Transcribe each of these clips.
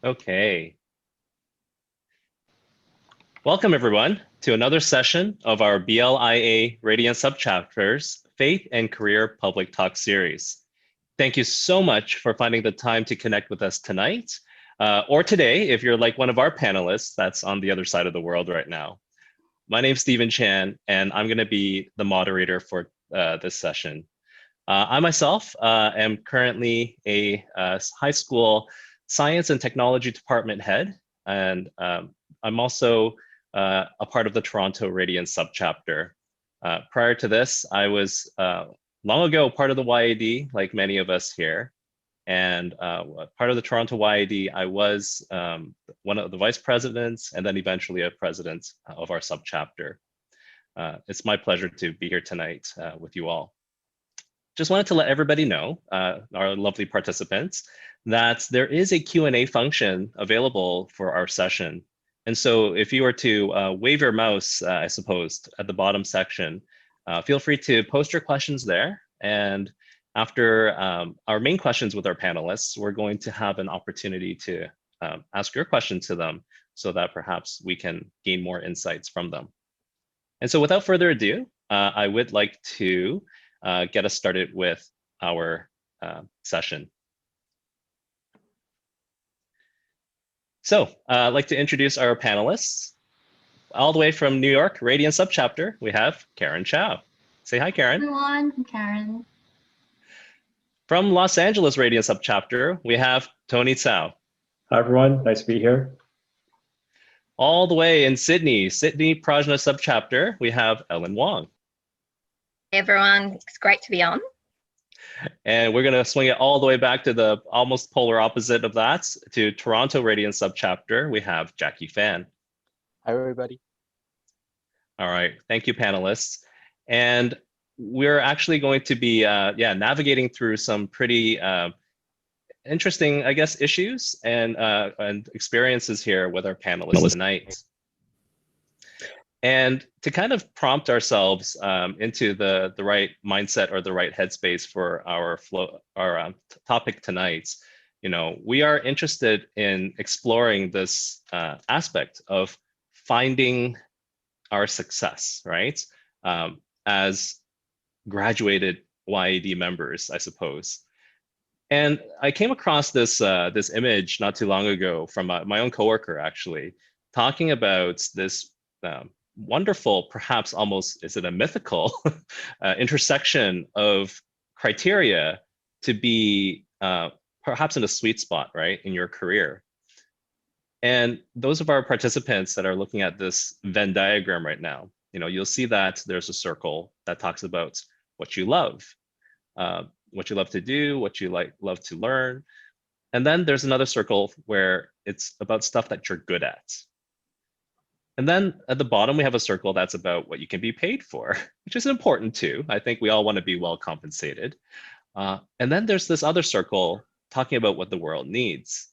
Okay. Welcome everyone to another session of our BLIA Radiance Subchapters Faith and Career Public Talk series. Thank you so much for finding the time to connect with us tonight, or today if you're like one of our panelists that's on the other side of the world right now. My name's Stephen Chan, and I'm going to be the moderator for this session. I myself am currently a high school science and technology department head, and I'm also a part of the Toronto Radiance Subchapter. Prior to this, I was long ago part of the YAD, like many of us here, and part of the Toronto YAD, I was one of the vice presidents and then eventually a president of our subchapter. It's my pleasure to be here tonight with you all. Just wanted to let everybody know, our lovely participants, that there is a Q&A function available for our session. And so if you were to wave your mouse, I suppose, at the bottom section, feel free to post your questions there. And after our main questions with our panelists, we're going to have an opportunity to ask your question to them so that perhaps we can gain more insights from them. And so without further ado, I would like to get us started with our session. So I'd like to introduce our panelists. All the way from New York, Radiance Subchapter, we have Karen Chow. Say hi, Karen. Hi, everyone, I'm Karen. From Los Angeles Radiance Subchapter, we have Tony Tsao. Hi, everyone. Nice to be here. All the way in Sydney Prajna Subchapter, we have Ellen Wong. Hey everyone, it's great to be on. And we're going to swing it all the way back to the almost polar opposite of that, to Toronto Radiance Subchapter. We have Jackie Fan. Hi, everybody. All right, thank you, panelists. And we're actually going to be navigating through some pretty interesting, I guess, issues and experiences here with our panelists tonight. And to kind of prompt ourselves into the right mindset or the right headspace for our topic tonight, we are interested in exploring this aspect of finding our success, right? As graduated YAD members, I suppose. And I came across this this image not too long ago from my own coworker, actually, talking about this wonderful, perhaps almost, is it a mythical intersection of criteria to be perhaps in a sweet spot, right, in your career. And those of our participants that are looking at this Venn diagram right now, you'll see that there's a circle that talks about what you love to do, what you love to learn. And then there's another circle where it's about stuff that you're good at. And then at the bottom, we have a circle that's about what you can be paid for, which is important too. I think we all want to be well compensated. And then there's this other circle talking about what the world needs.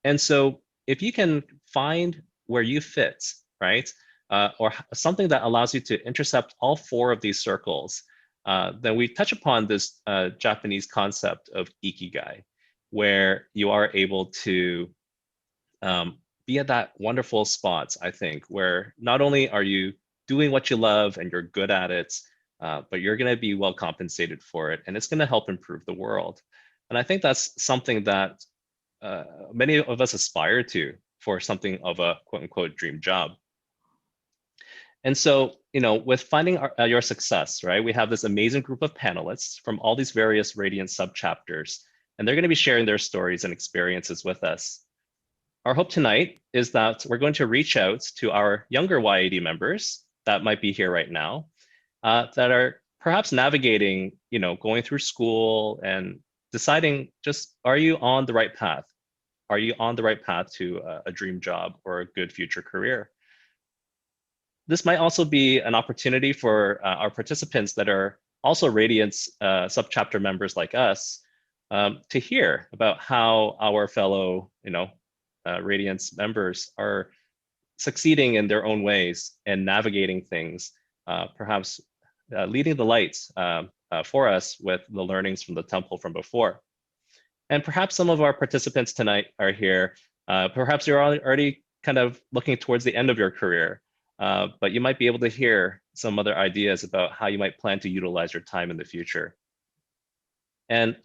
And so if you can find where you fit, right? Or something that allows you to intercept all four of these circles, then we touch upon this Japanese concept of ikigai, where you are able to be at that wonderful spot, I think, where not only are you doing what you love and you're good at it, but you're going to be well compensated for it, and it's going to help improve the world. And I think that's something that many of us aspire to, for something of a quote unquote dream job. And so, with finding your success, right, we have this amazing group of panelists from all these various Radiance subchapters, and they're going to be sharing their stories and experiences with us. Our hope tonight is that we're going to reach out to our younger YAD members that might be here right now, that are perhaps navigating, going through school and deciding just, are you on the right path? Are you on the right path to a dream job or a good future career? This might also be an opportunity for our participants that are also Radiance subchapter members like us to hear about how our fellow, Radiance members are succeeding in their own ways and navigating things, perhaps leading the lights for us with the learnings from the temple from before. And perhaps some of our participants tonight are here Perhaps you're already kind of looking towards the end of your career, but you might be able to hear some other ideas about how you might plan to utilize your time in the future. And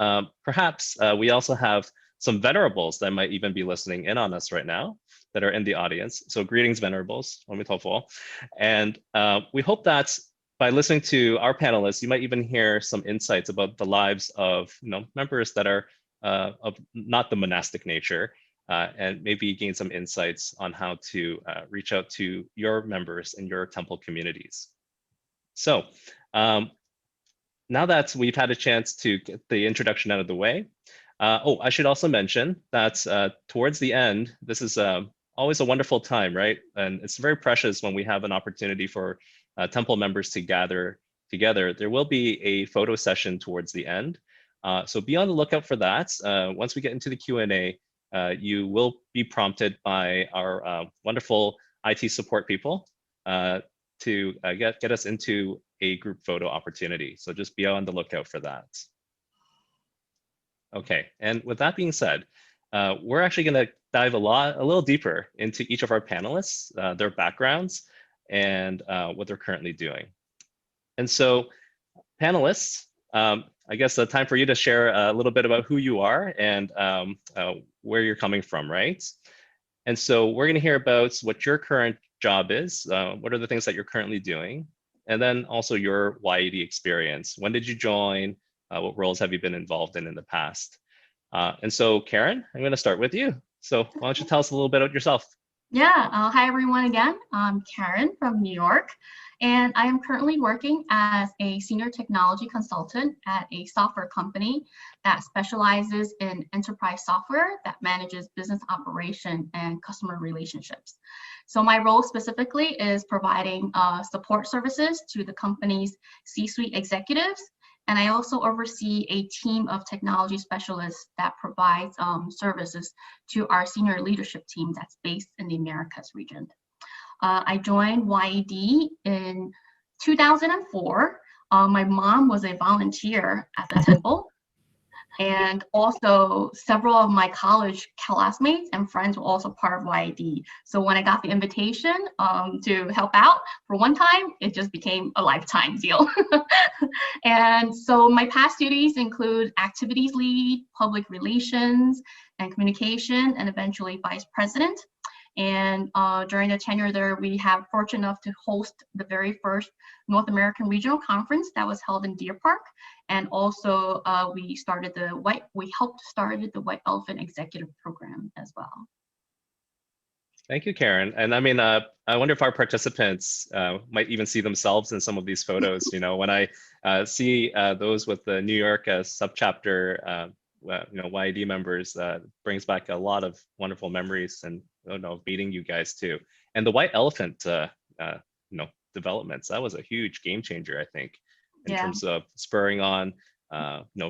perhaps we also have some venerables that might even be listening in on us right now that are in the audience. So greetings, venerables. And we hope that by listening to our panelists, you might even hear some insights about the lives of members that are of not the monastic nature, and maybe gain some insights on how to reach out to your members in your temple communities. So now that we've had a chance to get the introduction out of the way, I should also mention that towards the end, this is always a wonderful time, right? And it's very precious when we have an opportunity for temple members to gather together. There will be a photo session towards the end. So be on the lookout for that. Once we get into the Q&A, you will be prompted by our wonderful IT support people to get us into a group photo opportunity. So just be on the lookout for that. Okay, and with that being said, we're actually going to dive a little deeper into each of our panelists, their backgrounds, and what they're currently doing. And so, panelists, I guess the time for you to share a little bit about who you are and where you're coming from, right? And so we're going to hear about what your current job is, what are the things that you're currently doing, and then also your YAD experience. When did you join? What roles have you been involved in the past? And so, Karen, I'm going to start with you. So why don't you tell us a little bit about yourself? Yeah, hi everyone again. I'm Karen from New York, and I am currently working as a senior technology consultant at a software company that specializes in enterprise software that manages business operation and customer relationships. So my role specifically is providing support services to the company's C-suite executives. And I also oversee a team of technology specialists that provides services to our senior leadership team that's based in the Americas region. I joined YAD in 2004. My mom was a volunteer at the temple. And also several of my college classmates and friends were also part of YAD. So when I got the invitation to help out for one time, it just became a lifetime deal. And so my past duties include activities lead, public relations, and communication, and eventually vice president. And during the tenure there, we have fortunate enough to host the very first North American Regional Conference that was held in Deer Park. And also we helped start the White Elephant Executive Program as well. Thank you, Karen. And I mean, I wonder if our participants might even see themselves in some of these photos. When I see those with the New York subchapter, YAD members, brings back a lot of wonderful memories and meeting you guys too. And the White Elephant, developments, that was a huge game changer, I think, in terms of spurring on,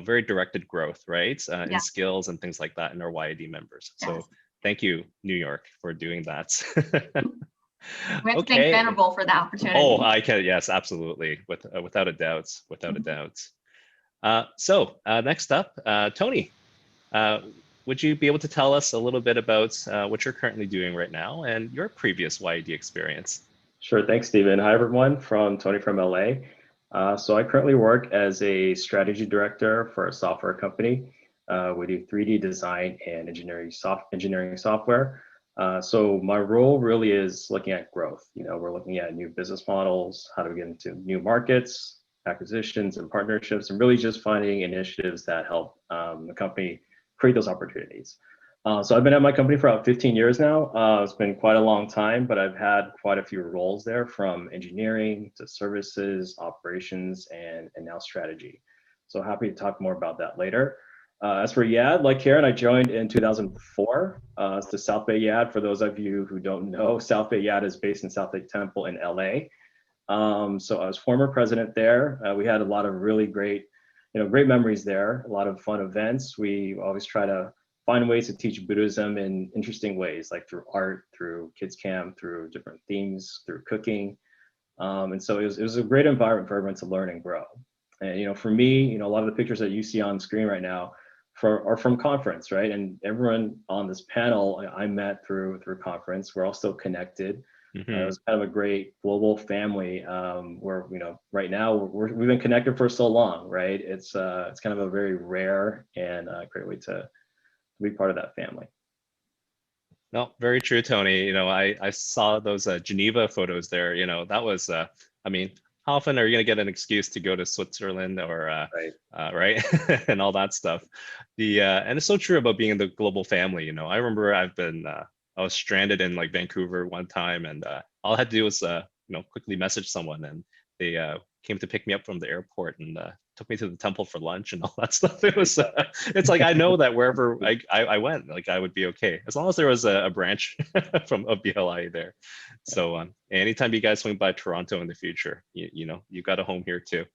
very directed growth, right? In skills and things like that in our YAD members. Yes. So thank you, New York, for doing that. We have to thank Venerable for the opportunity. Oh, I can, yes, absolutely, without a doubt, a doubt. So next up, Tony, would you be able to tell us a little bit about what you're currently doing right now and your previous YAD experience? Sure, thanks, Stephen. Hi, everyone, Tony from LA. So I currently work as a strategy director for a software company. We do 3D design and engineering software. So my role really is looking at growth. We're looking at new business models, how do we get into new markets, acquisitions and partnerships, and really just finding initiatives that help the company create those opportunities. So I've been at my company for about 15 years now. It's been quite a long time, but I've had quite a few roles there, from engineering to services, operations, and now strategy. So happy to talk more about that later. As for YAD, like Karen, I joined in 2004. It's the South Bay YAD. For those of you who don't know, South Bay YAD is based in South Lake Temple in LA. So I was former president there. We had a lot of really great memories there, a lot of fun events. We always try to find ways to teach Buddhism in interesting ways, like through art, through kids camp, through different themes, through cooking. And so it was a great environment for everyone to learn and grow. And for me, a lot of the pictures that you see on screen right now, from conference, right? And everyone on this panel I met through conference. We're all still connected. Mm-hmm. It was kind of a great global family where, right now we've been connected for so long, right? It's kind of a very rare and great way to be part of that family. No, very true, Tony. I saw those Geneva photos there. That was, I mean, how often are you going to get an excuse to go to Switzerland or right, and all that stuff? And it's so true about being in the global family. I remember I was stranded in like Vancouver one time, and all I had to do was quickly message someone, and they came to pick me up from the airport and took me to the temple for lunch and all that stuff. It was it's like I know that wherever I went, like I would be okay as long as there was a branch of BLIA there. So anytime you guys swing by Toronto in the future, you got a home here too.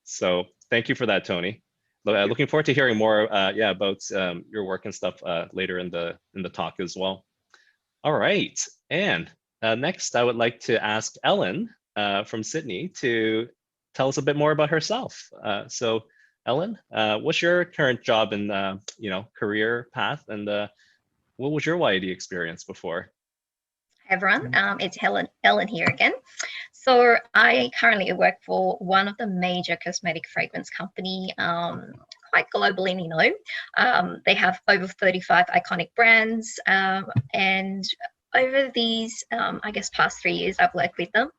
So thank you for that, Tony. Looking forward to hearing more about your work and stuff later in the talk as well. All right, and next I would like to ask Ellen from Sydney to tell us a bit more about herself. So Ellen, what's your current job and career path, and what was your YAD experience before? Hi everyone, it's Ellen here again. So I currently work for one of the major cosmetic fragrance company, quite globally, they have over 35 iconic brands, and over these, I guess, past 3 years I've worked with them.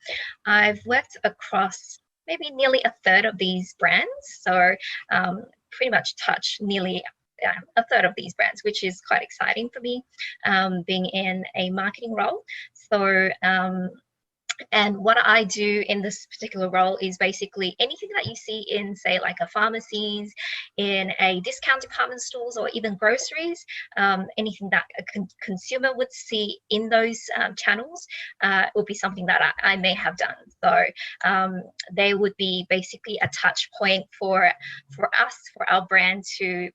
I've worked across maybe nearly a third of these brands. So pretty much touch nearly a third of these brands, which is quite exciting for me, being in a marketing role. So and what I do in this particular role is basically anything that you see in, say, like a pharmacies, in a discount department stores, or even groceries, anything that a consumer would see in those channels would be something that I may have done. So they would be basically a touch point for us, for our brand to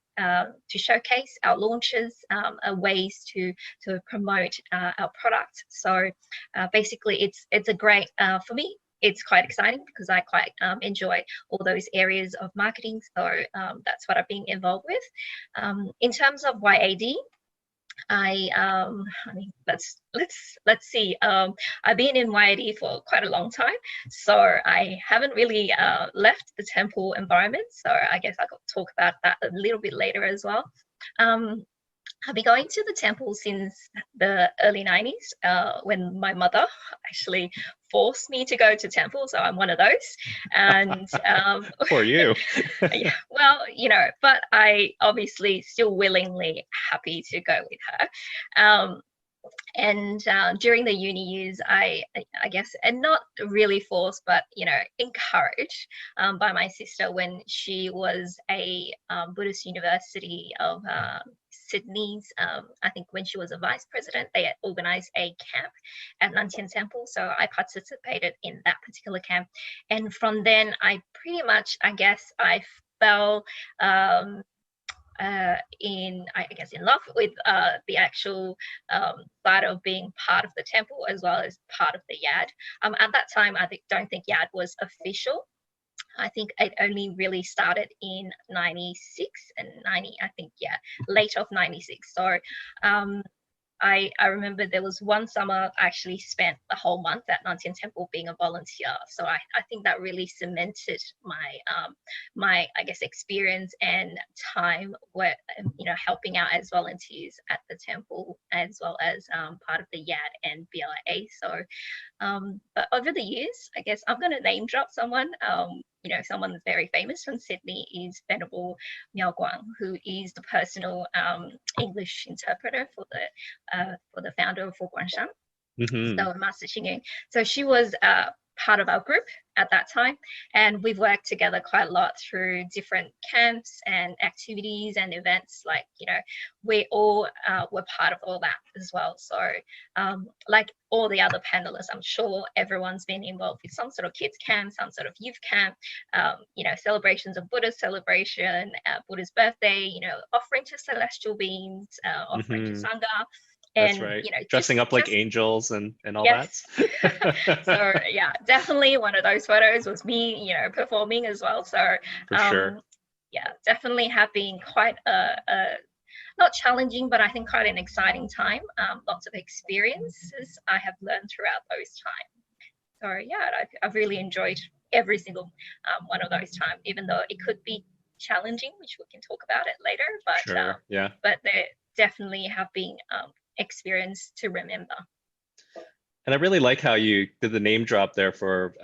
showcase our launches, ways to promote our product. So basically it's a great, for me, it's quite exciting because I quite enjoy all those areas of marketing. So that's what I've been involved with. In terms of YAD, I mean, let's see. I've been in YAD for quite a long time, so I haven't really left the temple environment. So I guess I could talk about that a little bit later as well. I've been going to the temple since the early 90s, when my mother actually forced me to go to temple. So I'm one of those. And for you. Yeah, well, but I obviously still willingly happy to go with her. And during the uni years, I guess, and not really forced, but encouraged by my sister when she was a Buddhist University of Sydney's, I think when she was a vice president, they had organized a camp at Nantian Temple. So I participated in that particular camp. And from then I pretty much, I guess, I fell in love with the actual side of being part of the temple as well as part of the YAD. At that time, I don't think YAD was official. I think it only really started in 96 and 90, I think, yeah, late of 96. So I remember there was one summer I actually spent the whole month at Nantian Temple being a volunteer. So I think that really cemented my I guess experience and time where helping out as volunteers at the temple as well as part of the YAD and BLIA. So but over the years, I guess I'm going to name drop someone. Someone that's very famous from Sydney is Venerable Miao Guang, who is the personal English interpreter for the founder of Foguanshan, so Master Xing. So she was part of our group at that time, and we've worked together quite a lot through different camps and activities and events. Like we all were part of all that as well. So like all the other panelists, I'm sure everyone's been involved with some sort of kids camp, some sort of youth camp, celebrations of Buddha's celebration, Buddha's birthday, offering to celestial beings, offering to Sangha. That's right. Dressing up like angels and all that. So yeah, definitely one of those photos was me, performing as well. So for sure. yeah, definitely have been quite not challenging, but I think quite an exciting time. Lots of experiences I have learned throughout those times. So yeah, I've really enjoyed every single one of those times, even though it could be challenging, which we can talk about it later. But sure, yeah. But there definitely have been experience to remember. And I really like how you did the name drop there for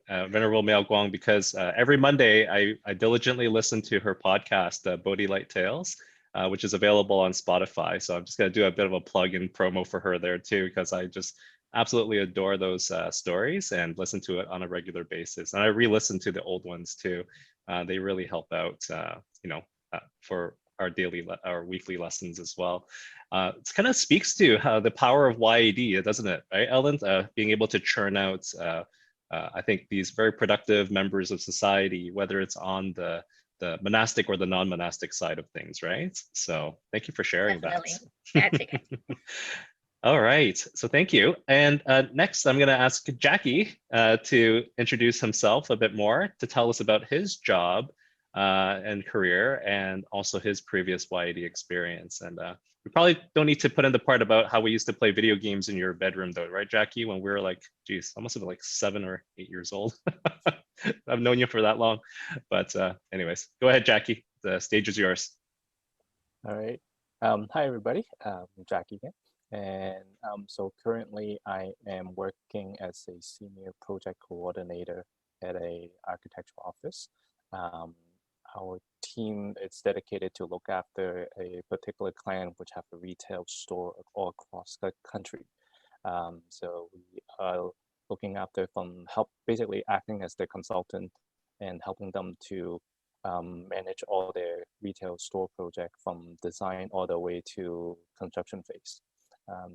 Venerable Miao Guang, because every Monday I diligently listen to her podcast, Bodhi Light Tales, which is available on Spotify. So I'm just going to do a bit of a plug and promo for her there too, because I just absolutely adore those stories and listen to it on a regular basis. And I re-listen to the old ones too. They really help out, for our weekly lessons as well. It kind of speaks to how the power of YAD, doesn't it, right, Ellen? Being able to churn out, I think, these very productive members of society, whether it's on the monastic or the non-monastic side of things, right? So thank you for sharing Definitely. that. That's okay. All right, so thank you. And next, I'm going to ask Jackie to introduce himself a bit more, to tell us about his job and career, and also his previous YAD experience. And we probably don't need to put in the part about how we used to play video games in your bedroom though, right, Jackie? When we were like, geez, I must have been like 7 or 8 years old. I've known you for that long. But anyways, go ahead, Jackie. The stage is yours. All right. Hi, everybody. I'm Jackie again. And so currently I am working as a senior project coordinator at a architectural office. Our team is dedicated to look after a particular client which have a retail store all across the country. So we are looking after basically acting as their consultant and helping them to manage all their retail store project from design all the way to construction phase.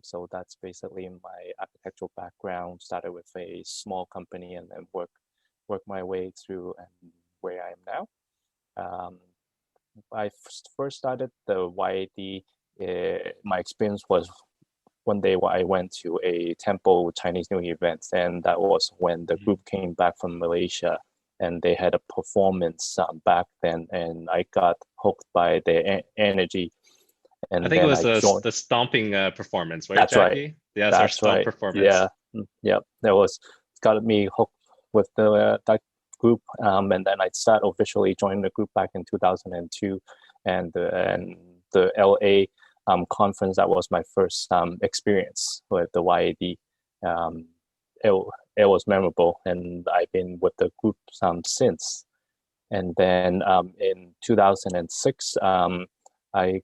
So that's basically my architectural background. Started with a small company and then work my way through and where I am now. I first started the YAD. My experience was one day I went to a temple Chinese New Year event, and that was when the group came back from Malaysia, and they had a performance back then, and I got hooked by their energy. And I think it was the stomping performance, right, that's Jackie? Right. Yes, our stomp right. performance. Yeah, yep. That got me hooked with that group, and then I started officially joining the group back in 2002, and the LA conference, that was my first experience with the YAD. It was memorable, and I've been with the group since. And then in 2006, I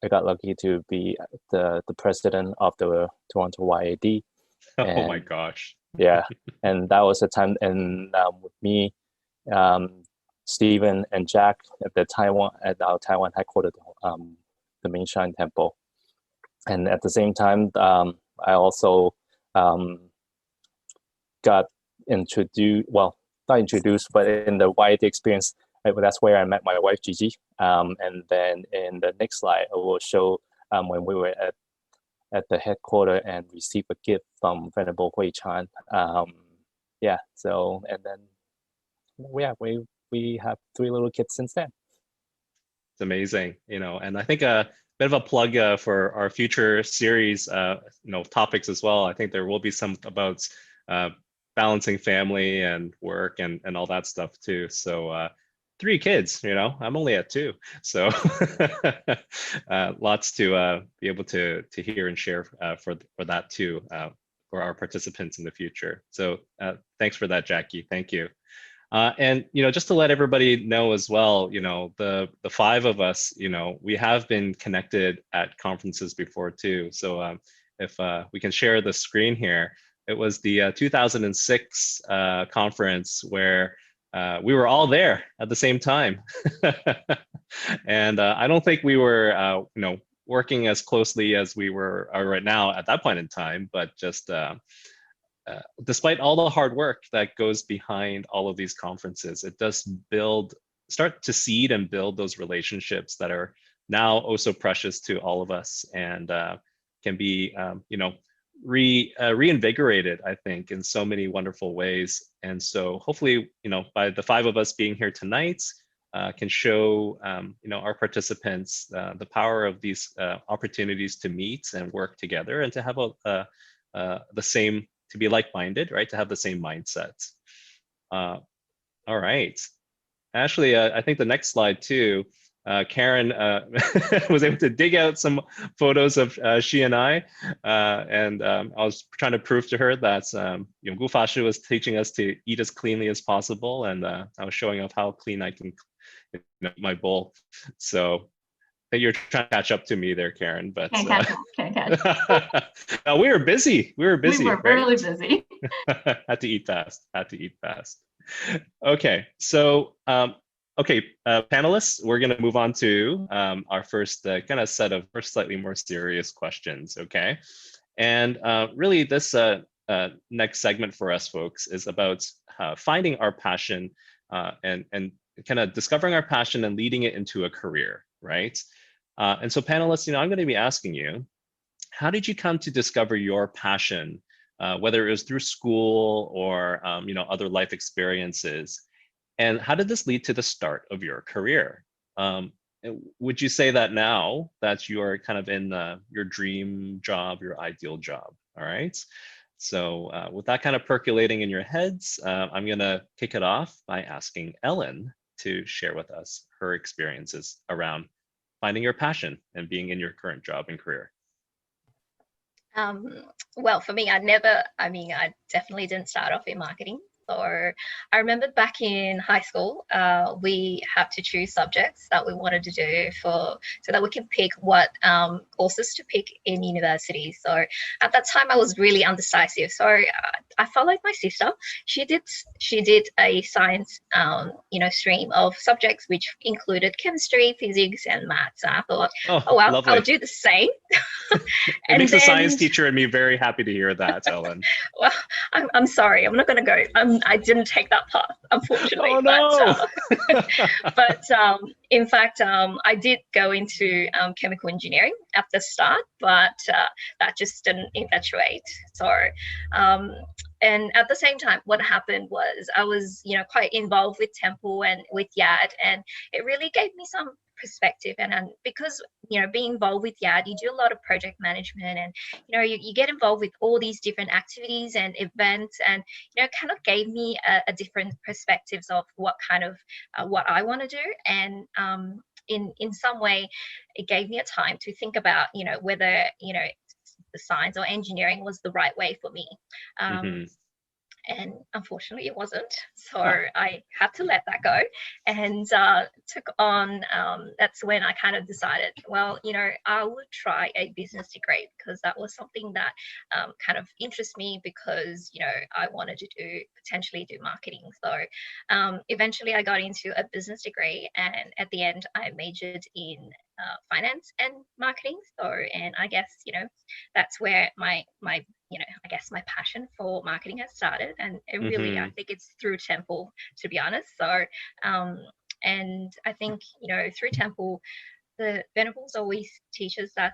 got lucky to be the president of the Toronto YAD. Oh my gosh. Yeah, and that was a time, and with me, Stephen and Jack at our Taiwan headquarters, the Main Shrine Temple. And at the same time, I also got introduced, well, not introduced, but in the YAD experience, that's where I met my wife, Gigi. And then in the next slide, I will show when we were at the headquarters and received a gift from Venerable Hui Chan. Yeah, so, and then, yeah, we have 3 little kids since then. It's amazing, and I think a bit of a plug for our future series, topics as well. I think there will be some about balancing family and work and all that stuff too. So 3 kids, I'm only at 2, so lots to be able to hear and share for that too, for our participants in the future. So thanks for that, Jackie. Thank you. And just to let everybody know as well, the 5 of us, we have been connected at conferences before too. So if we can share the screen here, it was the 2006 conference where we were all there at the same time. And I don't think we were, working as closely as we are right now at that point in time, but just despite all the hard work that goes behind all of these conferences, it does start to seed and build those relationships that are now oh so precious to all of us, and can be, reinvigorated, I think, in so many wonderful ways. And so hopefully, by the 5 of us being here tonight, can show our participants the power of these opportunities to meet and work together and to have to be like-minded, right? To have the same mindset. All right. Actually, I think the next slide too, Karen was able to dig out some photos of she and I was trying to prove to her that Gu Fashi was teaching us to eat as cleanly as possible, and I was showing off how clean I can my bowl. So you're trying to catch up to me there, Karen, but can't catch. We were busy. We were right? Really busy. Had to eat fast. Okay, so panelists, we're going to move on to our first kind of set of slightly more serious questions. Okay, and really this next segment for us folks is about finding our passion and kind of discovering our passion and leading it into a career, right? And so panelists, I'm going to be asking you, how did you come to discover your passion, whether it was through school or other life experiences? And how did this lead to the start of your career? Would you say that now that you are kind of in your dream job, your ideal job? All right. So with that kind of percolating in your heads, I'm going to kick it off by asking Ellen to share with us her experiences around finding your passion and being in your current job and career. Well, for me, I definitely didn't start off in marketing. So I remember back in high school, we had to choose subjects that we wanted to do so that we can pick what courses to pick in university. So at that time, I was really undecisive. So I followed my sister. She did a science, stream of subjects which included chemistry, physics, and maths. And I thought, oh well, lovely. I'll do the same. It makes a science teacher and me very happy to hear that, Ellen. Well, I'm sorry, I'm not going to go. I didn't take that path, unfortunately. Oh no! But in fact, I did go into chemical engineering at the start, but that just didn't eventuate. So, and at the same time, what happened was I was, quite involved with Temple and with YAD, and it really gave me some perspective. And because being involved with YAD, you do a lot of project management, and you get involved with all these different activities and events, and kind of gave me a different perspectives of what kind of what I want to do. And in some way, it gave me a time to think about whether the science or engineering was the right way for me. And unfortunately it wasn't, so I had to let that go, and took on that's when I kind of decided, well, I would try a business degree, because that was something that kind of interests me, because I wanted to potentially do marketing. So eventually I got into a business degree, and at the end I majored in finance and marketing. So, and I guess that's where my my passion for marketing has started, and it really I think it's through Temple, to be honest. So and I think through Temple, the Venerables always teach us that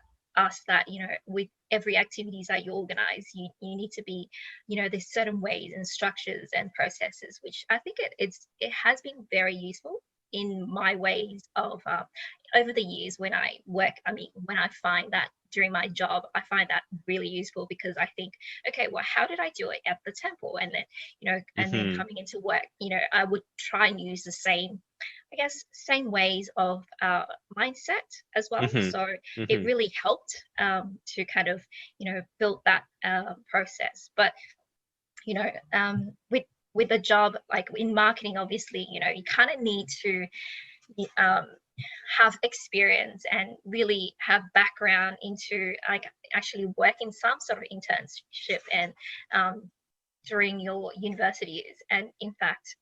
with every activities that you organize, you need to be there's certain ways and structures and processes, which I think it has been very useful in my ways of over the years when I work. When I find that during my job, I find that really useful, because I think, okay, well, how did I do it at the Temple? And then and then coming into work, I would try and use the same ways of mindset as well. So it really helped to kind of build that process. But with a job like in marketing, obviously you kind of need to have experience and really have background into actually work in some sort of internship and during your university years. And in fact,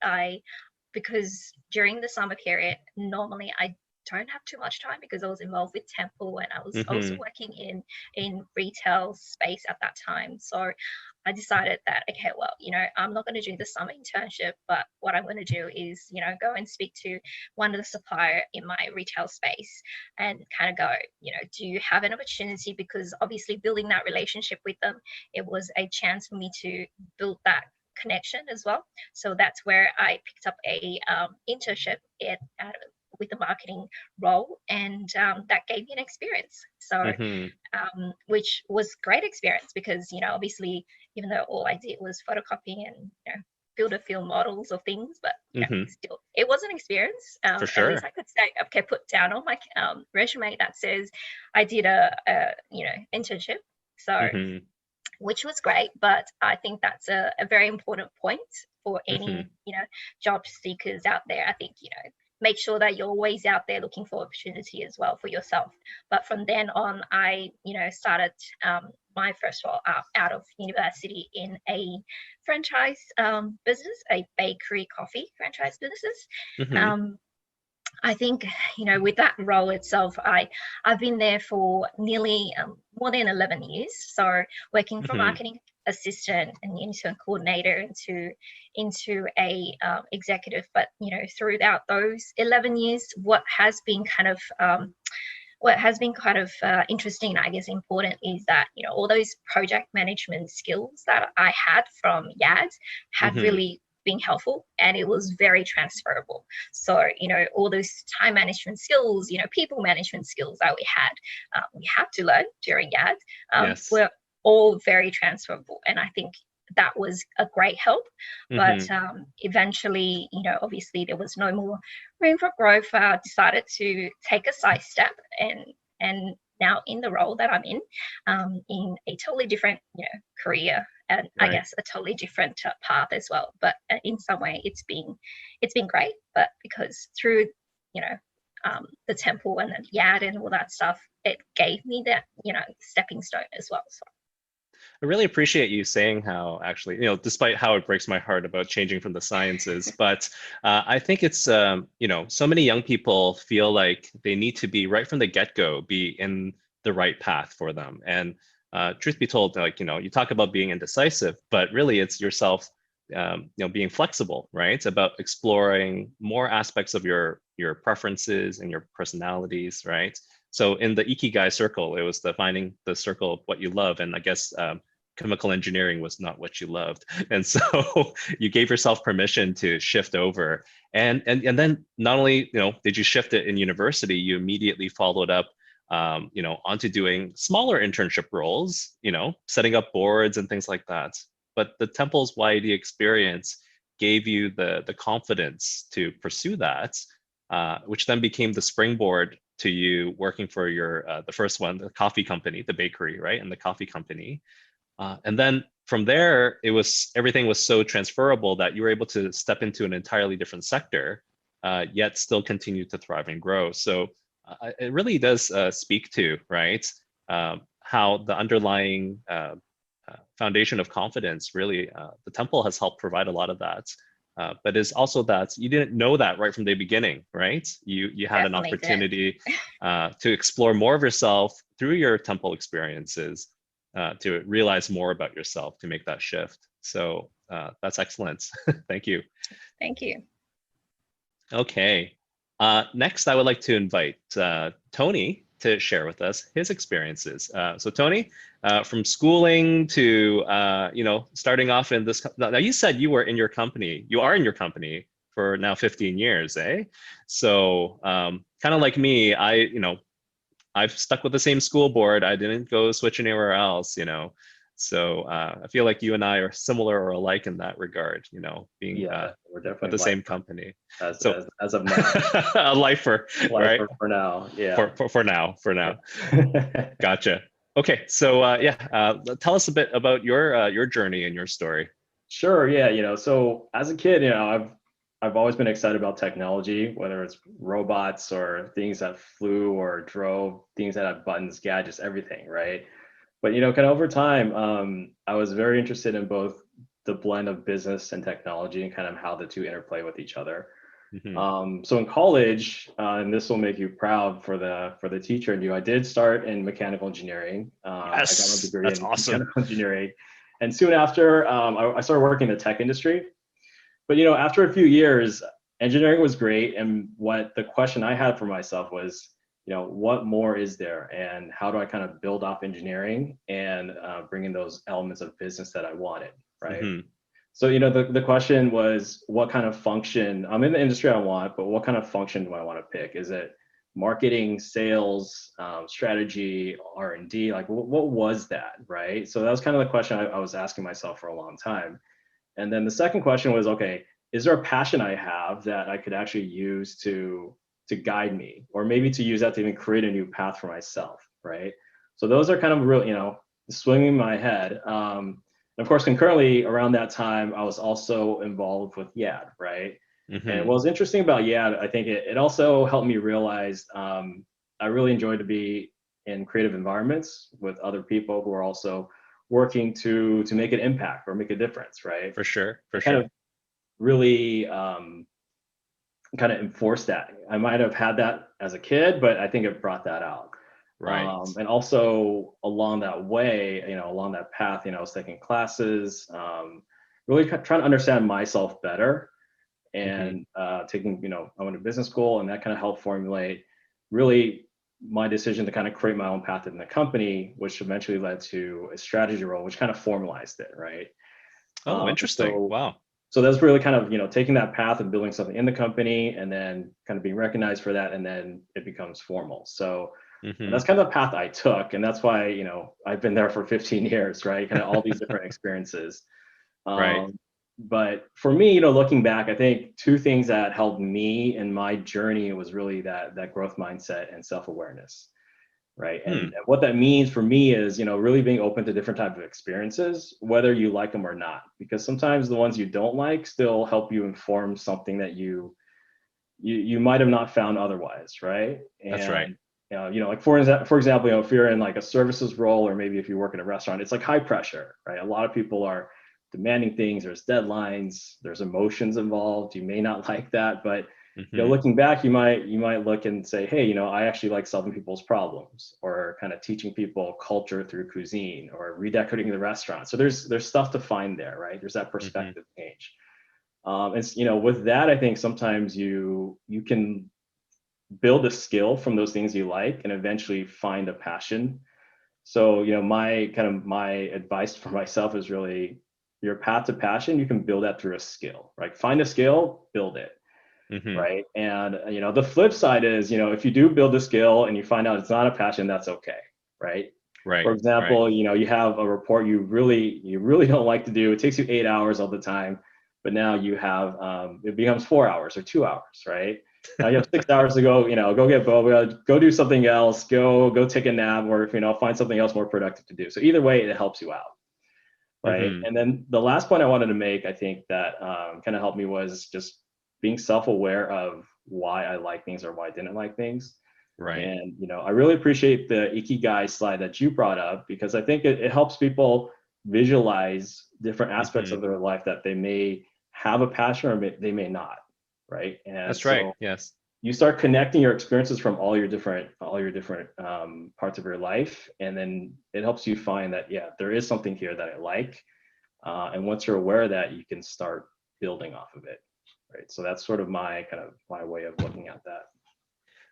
because during the summer period, normally I don't have too much time, because I was involved with Temple, and I was also working in retail space at that time. So I decided that, okay, well, I'm not going to do the summer internship, but what I'm going to do is, go and speak to one of the supplier in my retail space and kind of go, do you have an opportunity? Because obviously building that relationship with them, it was a chance for me to build that connection as well. So that's where I picked up a internship with the marketing role, and that gave me an experience. So, which was great experience because, you know, obviously, even though all I did was photocopy and, you know, build a few models of things, but you know, still, it was an experience. For sure. At least I could say, okay, put down on my resume that says I did a you know, internship. So, which was great, but I think that's a very important point for any, you know, job seekers out there. I think, you know, make sure that you're always out there looking for opportunity as well for yourself. But from then on, I, you know, started my first role out of university in a franchise business, a bakery coffee franchise businesses. I think, you know, with that role itself, I've been there for nearly more than 11 years. So working from marketing assistant and intern coordinator into a executive. But, you know, throughout those 11 years, what has been kind of interesting, I guess important, is that, you know, all those project management skills that I had from YAD had really been helpful, and it was very transferable. So, you know, all those time management skills, you know, people management skills that we had to learn during YAD were all very transferable, and I think that was a great help. But eventually, you know, obviously there was no more room for growth. I decided to take a side step, and now in the role that I'm in a totally different, you know, career, and I guess a totally different path as well. But in some way, it's been great. But because through, you know, the temple and the YAD and all that stuff, it gave me that, you know, stepping stone as well. So I really appreciate you saying how actually, you know, despite how it breaks my heart about changing from the sciences, but I think it's, you know, so many young people feel like they need to be right from the get-go, be in the right path for them. And truth be told, like, you know, you talk about being indecisive, but really it's yourself, you know, being flexible, right? It's about exploring more aspects of your preferences and your personalities, right? So in the Ikigai circle, it was the finding the circle of what you love. And I guess chemical engineering was not what you loved. And so you gave yourself permission to shift over. And then not only, you know, did you shift it in university, you immediately followed up, you know, onto doing smaller internship roles, you know, setting up boards and things like that. But the Temple's YAD experience gave you the confidence to pursue that, which then became the springboard to you working for your the first one, the coffee company, the bakery, right, and the coffee company, and then from there, everything was so transferable that you were able to step into an entirely different sector, yet still continue to thrive and grow. So it really does speak to, right, how the underlying foundation of confidence really, the Temple has helped provide a lot of that. But it's also that you didn't know that right from the beginning, right? You had an opportunity to explore more of yourself through your Temple experiences, to realize more about yourself, to make that shift. So that's excellent. Thank you. Thank you. Okay. Next, I would like to invite Tony to share with us his experiences. So Tony, from schooling to, you know, starting off in this, now you said you were in your company, you are in your company for now 15 years, eh? So kind of like me, you know, I've stuck with the same school board. I didn't go switch anywhere else, you know. So I feel like you and I are similar or alike in that regard, you know, being we're definitely at the same company. As of now. A lifer, right? For now, yeah. For now. Gotcha. Okay, so tell us a bit about your journey and your story. Sure, yeah, you know, so as a kid, you know, I've always been excited about technology, whether it's robots or things that flew or drove, things that had buttons, gadgets, everything, right? But, you know, kind of over time, I was very interested in both the blend of business and technology and kind of how the two interplay with each other. So in college, and this will make you proud for the teacher in you, I did start in mechanical engineering. Yes, I got a degree that's in awesome. mechanical engineering. And soon after, I started working in the tech industry. But, you know, after a few years, engineering was great. And what the question I had for myself was, you know, what more is there? And how do I kind of build off engineering and bring in those elements of business that I wanted, right? So, the question was, what kind of function, I'm in the industry I want, but what kind of function do I want to pick? Is it marketing, sales, strategy, R&D? Like, what was that, right? So that was kind of the question I was asking myself for a long time. And then the second question was, okay, is there a passion I have that I could actually use to guide me, or maybe to use that to even create a new path for myself, right? So those are kind of real, swinging in my head. And of course, concurrently around that time, I was also involved with YAD, right? And what was interesting about YAD, I think it also helped me realize I really enjoy to be in creative environments with other people who are also working to make an impact or make a difference, right? For sure, kind of really kind of enforce that. I might have had that as a kid, but I think it brought that out. Right. And also along that way, along that path, I was taking classes, really trying to understand myself better, and taking, I went to business school, and that kind of helped formulate really my decision to kind of create my own path in the company, which eventually led to a strategy role, which kind of formalized it, right? Oh, interesting. Wow. So that's really kind of, taking that path and building something in the company, and then kind of being recognized for that, and then it becomes formal. So that's kind of the path I took, and that's why, I've been there for 15 years, right? Kind of all these different experiences. Right. But for me, looking back, I think two things that helped me in my journey was really that growth mindset and self-awareness, right? And what that means for me is, really being open to different types of experiences, whether you like them or not, because sometimes the ones you don't like still help you inform something that you might have not found otherwise, right? That's right. Like for example, if you're in like a services role, or maybe if you work in a restaurant, it's like high pressure, right? A lot of people are demanding things. There's deadlines. There's emotions involved. You may not like that, but looking back, you might look and say, hey, I actually like solving people's problems, or kind of teaching people culture through cuisine, or redecorating the restaurant. So there's stuff to find there, right? There's that perspective change. And with that, I think sometimes you can build a skill from those things you like, and eventually find a passion. So, my advice for myself is really, your path to passion, you can build that through a skill, right? Find a skill, build it, right? And, the flip side is, if you do build a skill and you find out it's not a passion, that's okay, right? Right. For example, you have a report you really don't like to do. It takes you 8 hours all the time, but now you have, it becomes 4 hours or 2 hours, right? Now you have 6 hours to go, go get boba, go do something else, go take a nap, or find something else more productive to do. So either way, it helps you out, right? And then the last point I wanted to make, I think that kind of helped me, was just being self-aware of why I like things or why I didn't like things. Right. And I really appreciate the Ikigai slide that you brought up, because I think it helps people visualize different aspects of their life that they may have a passion, or they may not. Right. And that's right. Yes. You start connecting your experiences from all your different parts of your life. And then it helps you find that, yeah, there is something here that I like. And once you're aware of that, you can start building off of it. Right. So that's sort of my way of looking at that.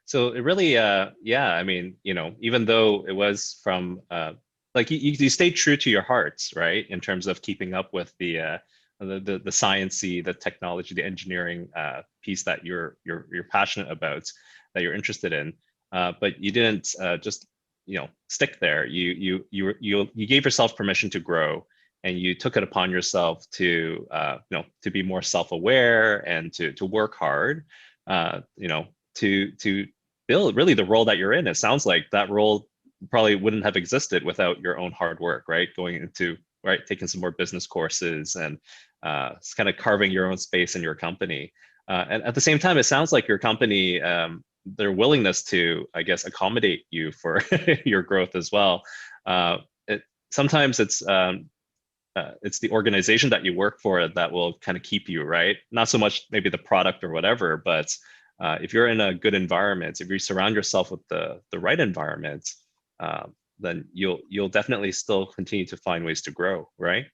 So it really, I mean, even though it was from, like you stayed true to your hearts, right? In terms of keeping up with the sciencey, the technology, the engineering piece that you're passionate about, that you're interested in, but you didn't just stick there. You gave yourself permission to grow, and you took it upon yourself to to be more self-aware and to work hard, to build really the role that you're in. It sounds like that role probably wouldn't have existed without your own hard work, right? Going into taking some more business courses, and kind of carving your own space in your company. And at the same time, it sounds like your company, their willingness to, I guess, accommodate you for your growth as well. Sometimes it's the organization that you work for that will kind of keep you, right? Not so much maybe the product or whatever, but if you're in a good environment, if you surround yourself with the right environment, then you'll definitely still continue to find ways to grow, right?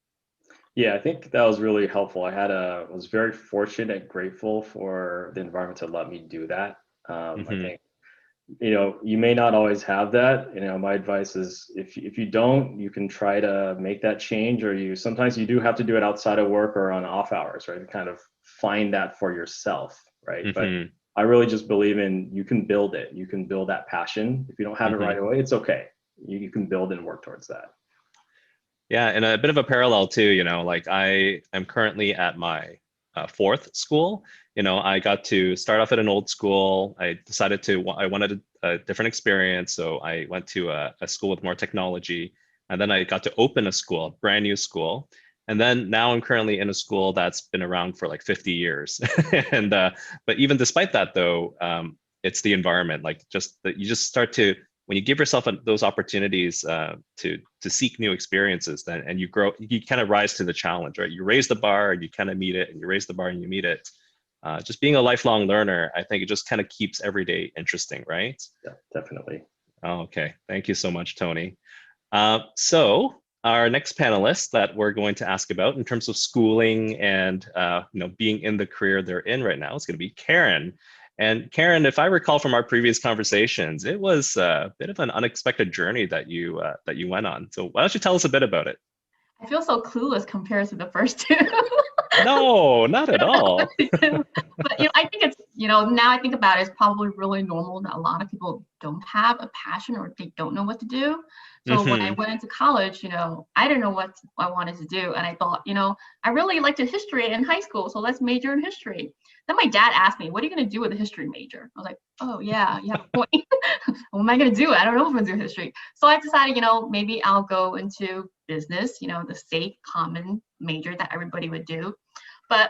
Yeah, I think that was really helpful. I was very fortunate and grateful for the environment to let me do that. I think you may not always have that. My advice is if you don't, you can try to make that change, or sometimes you do have to do it outside of work or on off hours, right? To kind of find that for yourself, right? Mm-hmm. But I really just believe you can build it. You can build that passion. If you don't have it right away, it's okay. You can build and work towards that. Yeah, and a bit of a parallel too, like I am currently at my fourth school. I got to start off at an old school. I decided I wanted a different experience. So I went to a school with more technology. And then I got to open a school, a brand new school. And then now I'm currently in a school that's been around for like 50 years. And but even despite that though, it's the environment, like just that you just start to, when you give yourself those opportunities to seek new experiences, then and you grow, you kind of rise to the challenge, right? You raise the bar and you kind of meet it, and you raise the bar and you meet it. Just being a lifelong learner, I think it just kind of keeps every day interesting, right? Yeah, definitely. Oh, okay, thank you so much, Tony. So our next panelist that we're going to ask about in terms of schooling and being in the career they're in right now is going to be Karen. And Karen, if I recall from our previous conversations, it was a bit of an unexpected journey that you went on. So why don't you tell us a bit about it? I feel so clueless compared to the first two. No, not at all. But I think it's, now I think about it, it's probably really normal that a lot of people don't have a passion or they don't know what to do. So when I went into college, I didn't know what I wanted to do. And I thought, I really liked history in high school, so let's major in history. Then my dad asked me, what are you going to do with a history major? I was like, oh yeah, you have a point. What am I going to do? I don't know if I'm going to do history. So I decided, maybe I'll go into business, the safe, common major that everybody would do. But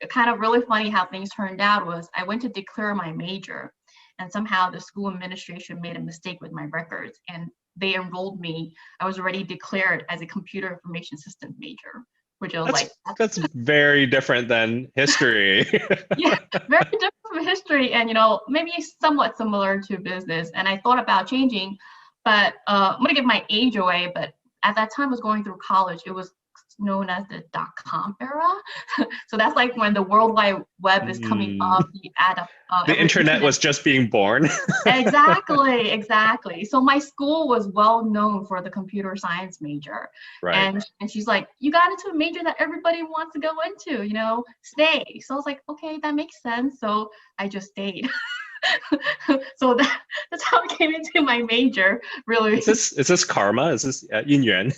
kind of really funny how things turned out was I went to declare my major, and somehow the school administration made a mistake with my records, and they enrolled me. I was already declared as a computer information systems major, which I was that's very different than history. Yeah, very different from history, and maybe somewhat similar to business. And I thought about changing, but I'm gonna give my age away, but at that time I was going through college. It was known as the .com era. So that's like when the World Wide Web is coming up. You add up the internet was just being born. Exactly. So my school was well known for the computer science major. Right. And she's like, you got into a major that everybody wants to go into, stay. So I was like, okay, that makes sense. So I just stayed. So that's how I came into my major, really. Is this karma? Is this yin yuan?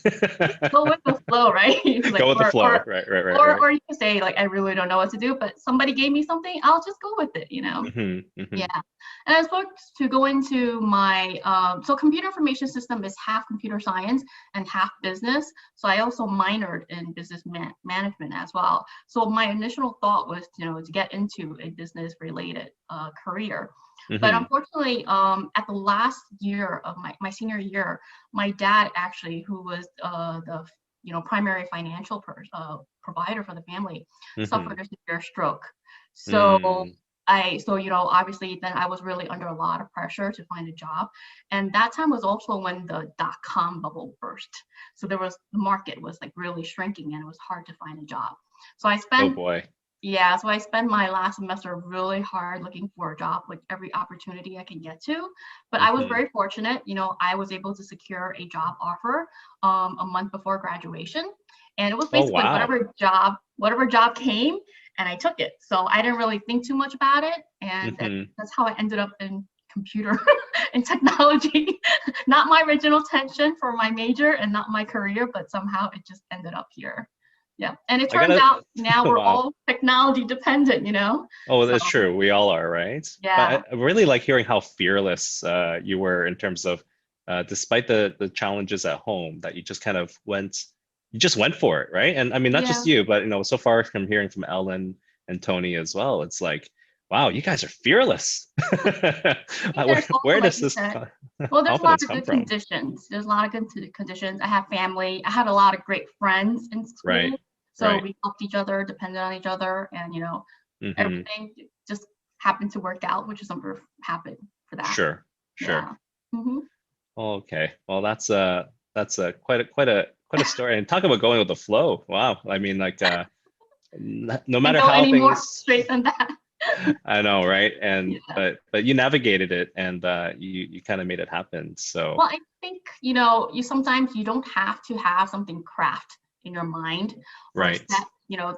Go with the flow, right? Go with the flow, right. Or you can say, like, I really don't know what to do, but somebody gave me something, I'll just go with it, Yeah. And I was supposed to go into my, so computer information system is half computer science and half business. So I also minored in business management as well. So my initial thought was, to get into a business related career. But unfortunately, at the last year of my senior year, my dad actually, who was the primary financial provider for the family, suffered a severe stroke. So obviously then I was really under a lot of pressure to find a job. And that time was also when the .com bubble burst. So the market was like really shrinking and it was hard to find a job. So I spent, oh boy. Yeah, so I spent my last semester really hard looking for a job, like every opportunity I can get to. But I was very fortunate, I was able to secure a job offer a month before graduation. And it was basically whatever job came, and I took it. So I didn't really think too much about it. And that's how I ended up in computer and technology. Not my original intention for my major and not my career, but somehow it just ended up here. Yeah, and it turns out now we're all technology dependent, Oh, that's true. We all are, right? Yeah. But I really like hearing how fearless you were in terms of, despite the challenges at home, that you just kind of went for it, right? And I mean, not just you, but so far from hearing from Ellen and Tony as well, it's like, wow, you guys are fearless. Where does this confidence come from? Well, there's a lot of good conditions. There's a lot of good conditions. I have family. I had a lot of great friends in school. Right. So we helped each other, depended on each other, and everything just happened to work out, which is something happened for that. Sure. Yeah. Okay. Well, that's quite a story. And talk about going with the flow. Wow. I mean, like, no matter how any things. more straight than that. I know, right? And Yeah. but you navigated it, and you kind of made it happen. So Well, I think, you sometimes you don't have to have something craft in your mind or right. set,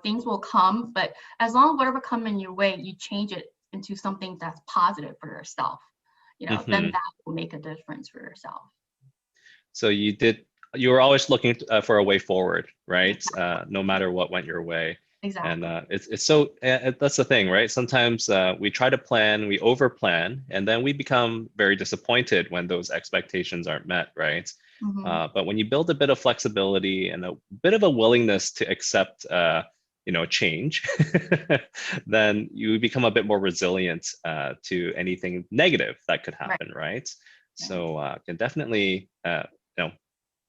things will come, but as long as whatever come in your way, you change it into something that's positive for yourself, then that will make a difference for yourself. So you were always looking for a way forward, right? No matter what went your way. Exactly. And it's so that's the thing, right? Sometimes we try to plan, we over plan, and then we become very disappointed when those expectations aren't met, right? But when you build a bit of flexibility and a bit of a willingness to accept, change, then you become a bit more resilient to anything negative that could happen, right? So can definitely,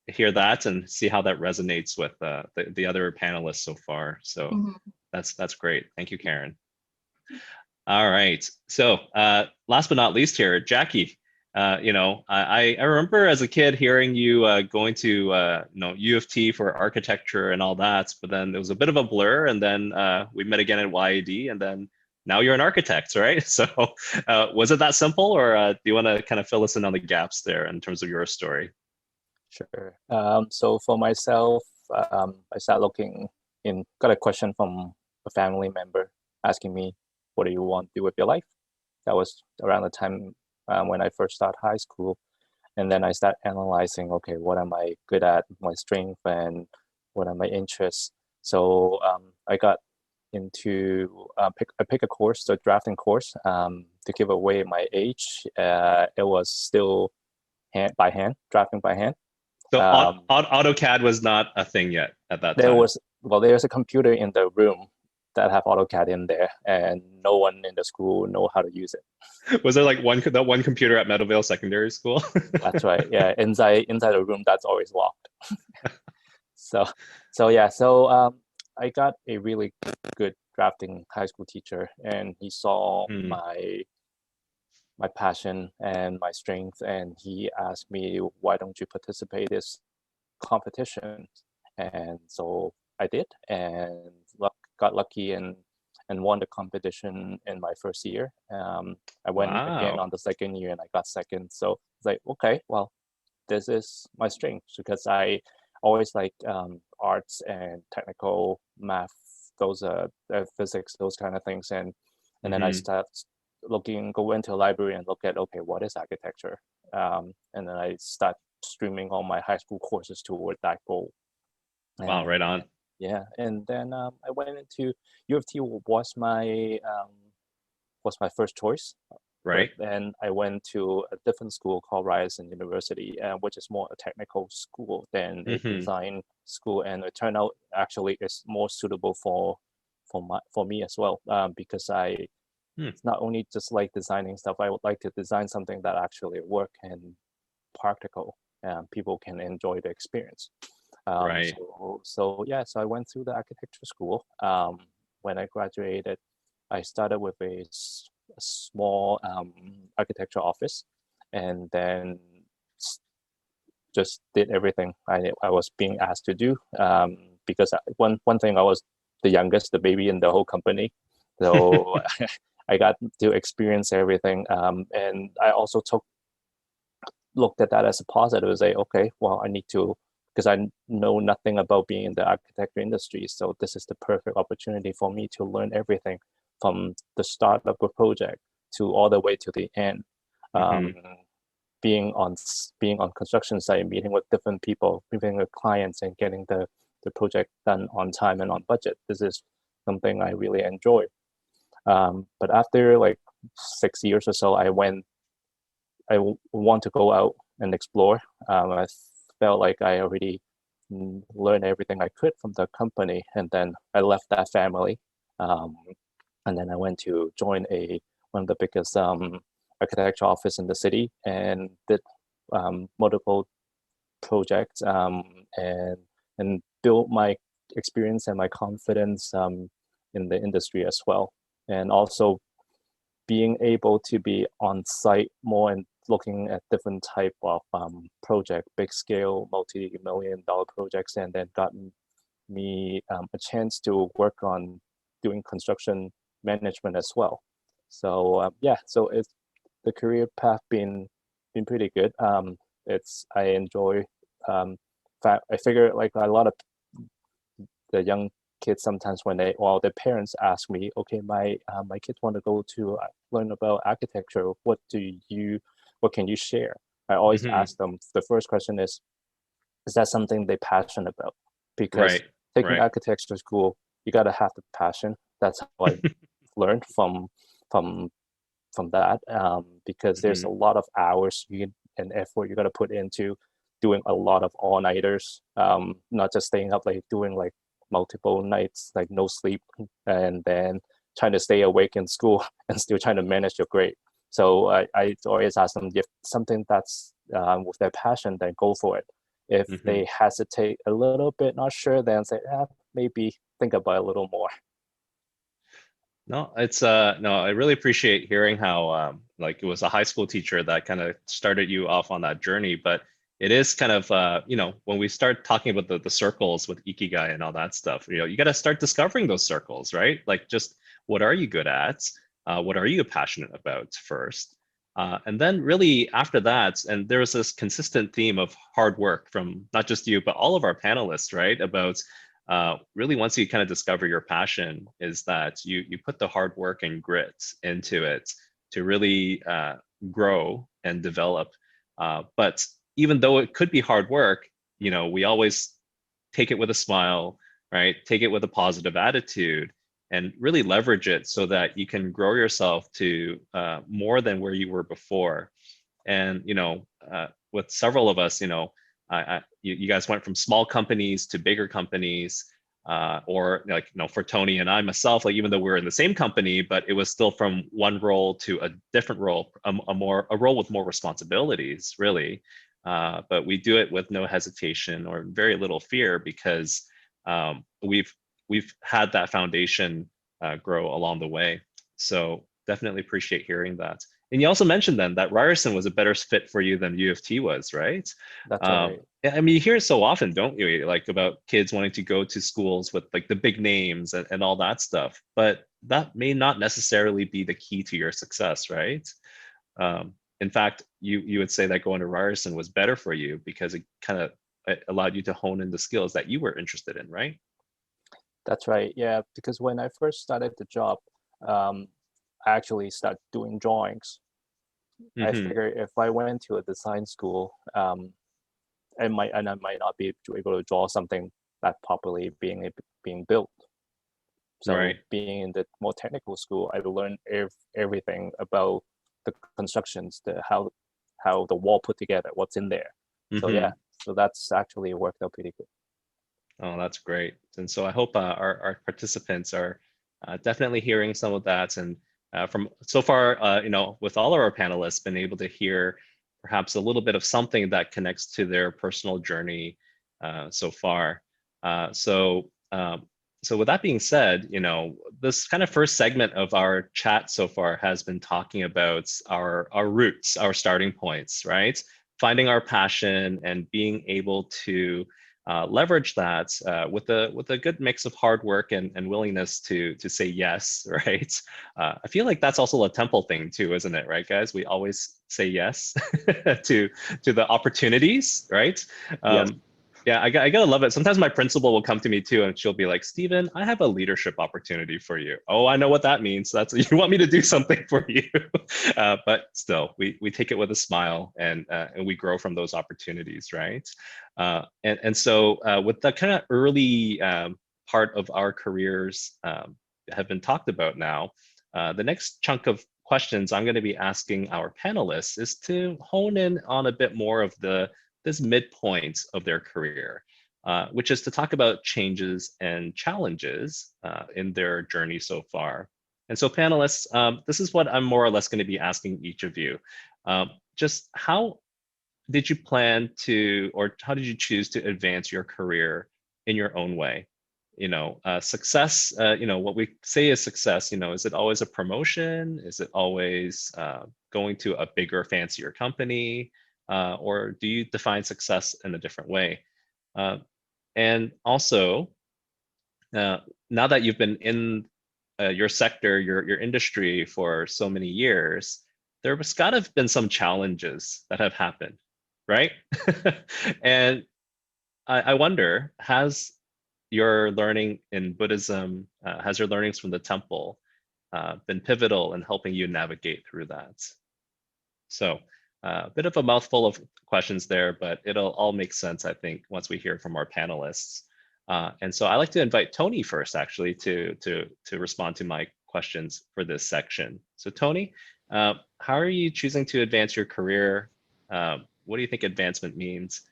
hear that and see how that resonates with the other panelists so far. So that's great. Thank you, Karen. All right. So last but not least here, Jackie. I remember as a kid hearing you going to U of T for architecture and all that, but then it was a bit of a blur, and then we met again at YAD, and then now you're an architect, right? So was it that simple, or do you want to kind of fill us in on the gaps there in terms of your story? Sure. So for myself, I started got a question from a family member asking me, what do you want to do with your life? That was around the time when I first started high school. And then I started analyzing, okay, what am I good at, my strength, and what are my interests? So I got into, I picked a course, the drafting course. To give away my age, it was still drafting by hand. So AutoCAD was not a thing yet at that time. There's a computer in the room that have AutoCAD in there, and no one in the school know how to use it. Was there like that one computer at Meadowvale Secondary School? That's right. Yeah, inside the room, that's always locked. So I got a really good drafting high school teacher, and he saw my passion and my strength, and he asked me, why don't you participate in this competition? And so I did, and got lucky and won the competition in my first year. I went again on the second year, and I got second. So it's like, okay, well, this is my strength, because I always like arts and technical math, those physics, those kind of things. And then I start go into a library and look at, okay, what is architecture? And then I start streaming all my high school courses toward that goal. Wow, right on. Yeah, and then I went into U of T was my first choice. Right. But then I went to a different school called Radiance University, which is more a technical school than a design school, and it turned out actually it's more suitable for me as well, because I not only just like designing stuff, I would like to design something that actually work and practical, and people can enjoy the experience. Right. So I went through the architecture school. When I graduated, I started with a small architecture office, and then just did everything I was being asked to do, because one thing, I was the youngest, the baby in the whole company, so I got to experience everything, and I also looked at that as a positive. Say, okay, well, I need to, because I know nothing about being in the architecture industry, so this is the perfect opportunity for me to learn everything from the start of the project to all the way to the end. Being on construction site, meeting with different people, meeting with clients, and getting the project done on time and on budget. This is something I really enjoy. But after like 6 years or so, I want to go out and explore. I felt like I already learned everything I could from the company, and then I left that family, and then I went to join one of the biggest architecture office in the city, and did multiple projects, and built my experience and my confidence in the industry as well, and also being able to be on site more and looking at different type of project, big scale, multi-million-dollar projects, and then gotten me a chance to work on doing construction management as well. So yeah, so it's the career path been pretty good. I enjoy. I figure like a lot of the young kids sometimes when their parents ask me, okay, my kids want to go to learn about architecture. What can you share? I always ask them. The first question is that something they're passionate about? Because taking architecture school, you got to have the passion. That's how I learned from that, because there's a lot of hours and effort you got to put into doing a lot of all-nighters, not just staying up like doing like multiple nights, like no sleep, and then trying to stay awake in school and still trying to manage your grade. So I always ask them, if something that's with their passion, then go for it. If they hesitate a little bit, not sure, then say, maybe think about it a little more. No, it's no, I really appreciate hearing how like it was a high school teacher that kind of started you off on that journey. But it is kind of when we start talking about the circles with Ikigai and all that stuff, you got to start discovering those circles, right? Like, just what are you good at? What are you passionate about first? And then really after that, and there's this consistent theme of hard work from not just you, but all of our panelists, right? About really, once you kind of discover your passion, is that you put the hard work and grit into it to really grow and develop. But even though it could be hard work, we always take it with a smile, right? Take it with a positive attitude and really leverage it so that you can grow yourself to more than where you were before. And, with several of us, you guys went from small companies to bigger companies, or like, for Tony and I myself, like, even though we're in the same company, but it was still from one role to a different role, a role with more responsibilities, really. But we do it with no hesitation or very little fear, because we've had that foundation grow along the way. So definitely appreciate hearing that. And you also mentioned then that Ryerson was a better fit for you than U of T was, right? That's right. I mean, you hear it so often, don't you? Like, about kids wanting to go to schools with like the big names and all that stuff, but that may not necessarily be the key to your success, right? In fact, you would say that going to Ryerson was better for you because it kind of allowed you to hone in the skills that you were interested in, right? That's right. Yeah, because when I first started the job, I actually started doing drawings. I figured if I went to a design school, I might not be able to draw something that properly being built. So being in the more technical school, I learned everything about the constructions, how the wall put together, what's in there. So yeah, so that's actually worked out pretty good. Oh, that's great. And so I hope our participants are definitely hearing some of that. And from so far, with all of our panelists, been able to hear perhaps a little bit of something that connects to their personal journey so far. So with that being said, this kind of first segment of our chat so far has been talking about our roots, our starting points, right? Finding our passion and being able to leverage that with a good mix of hard work and willingness to say yes, right? I feel like that's also a Temple thing too, isn't it, right, guys? We always say yes to the opportunities, right? Yes. Yeah, I gotta love it. Sometimes my principal will come to me too, and she'll be like, "Stephen, I have a leadership opportunity for you." Oh, I know what that means. That's you want me to do something for you, but still, we take it with a smile, and we grow from those opportunities, right? And so with the kind of early part of our careers have been talked about now, the next chunk of questions I'm going to be asking our panelists is to hone in on a bit more of this midpoint of their career, which is to talk about changes and challenges in their journey so far. And so panelists, this is what I'm more or less going to be asking each of you. Just how did you plan to, or how did you choose to advance your career in your own way? Success, what we say is success, is it always a promotion? Is it always going to a bigger, fancier company? Or do you define success in a different way? And also, now that you've been in your sector, your industry for so many years, there's got to have been some challenges that have happened, right? And I wonder, has your learning in Buddhism, has your learnings from the temple been pivotal in helping you navigate through that? So a bit of a mouthful of questions there, but it'll all make sense, I think, once we hear from our panelists. And so I'd like to invite Tony first, actually, to respond to my questions for this section. So Tony, how are you choosing to advance your career? What do you think advancement means?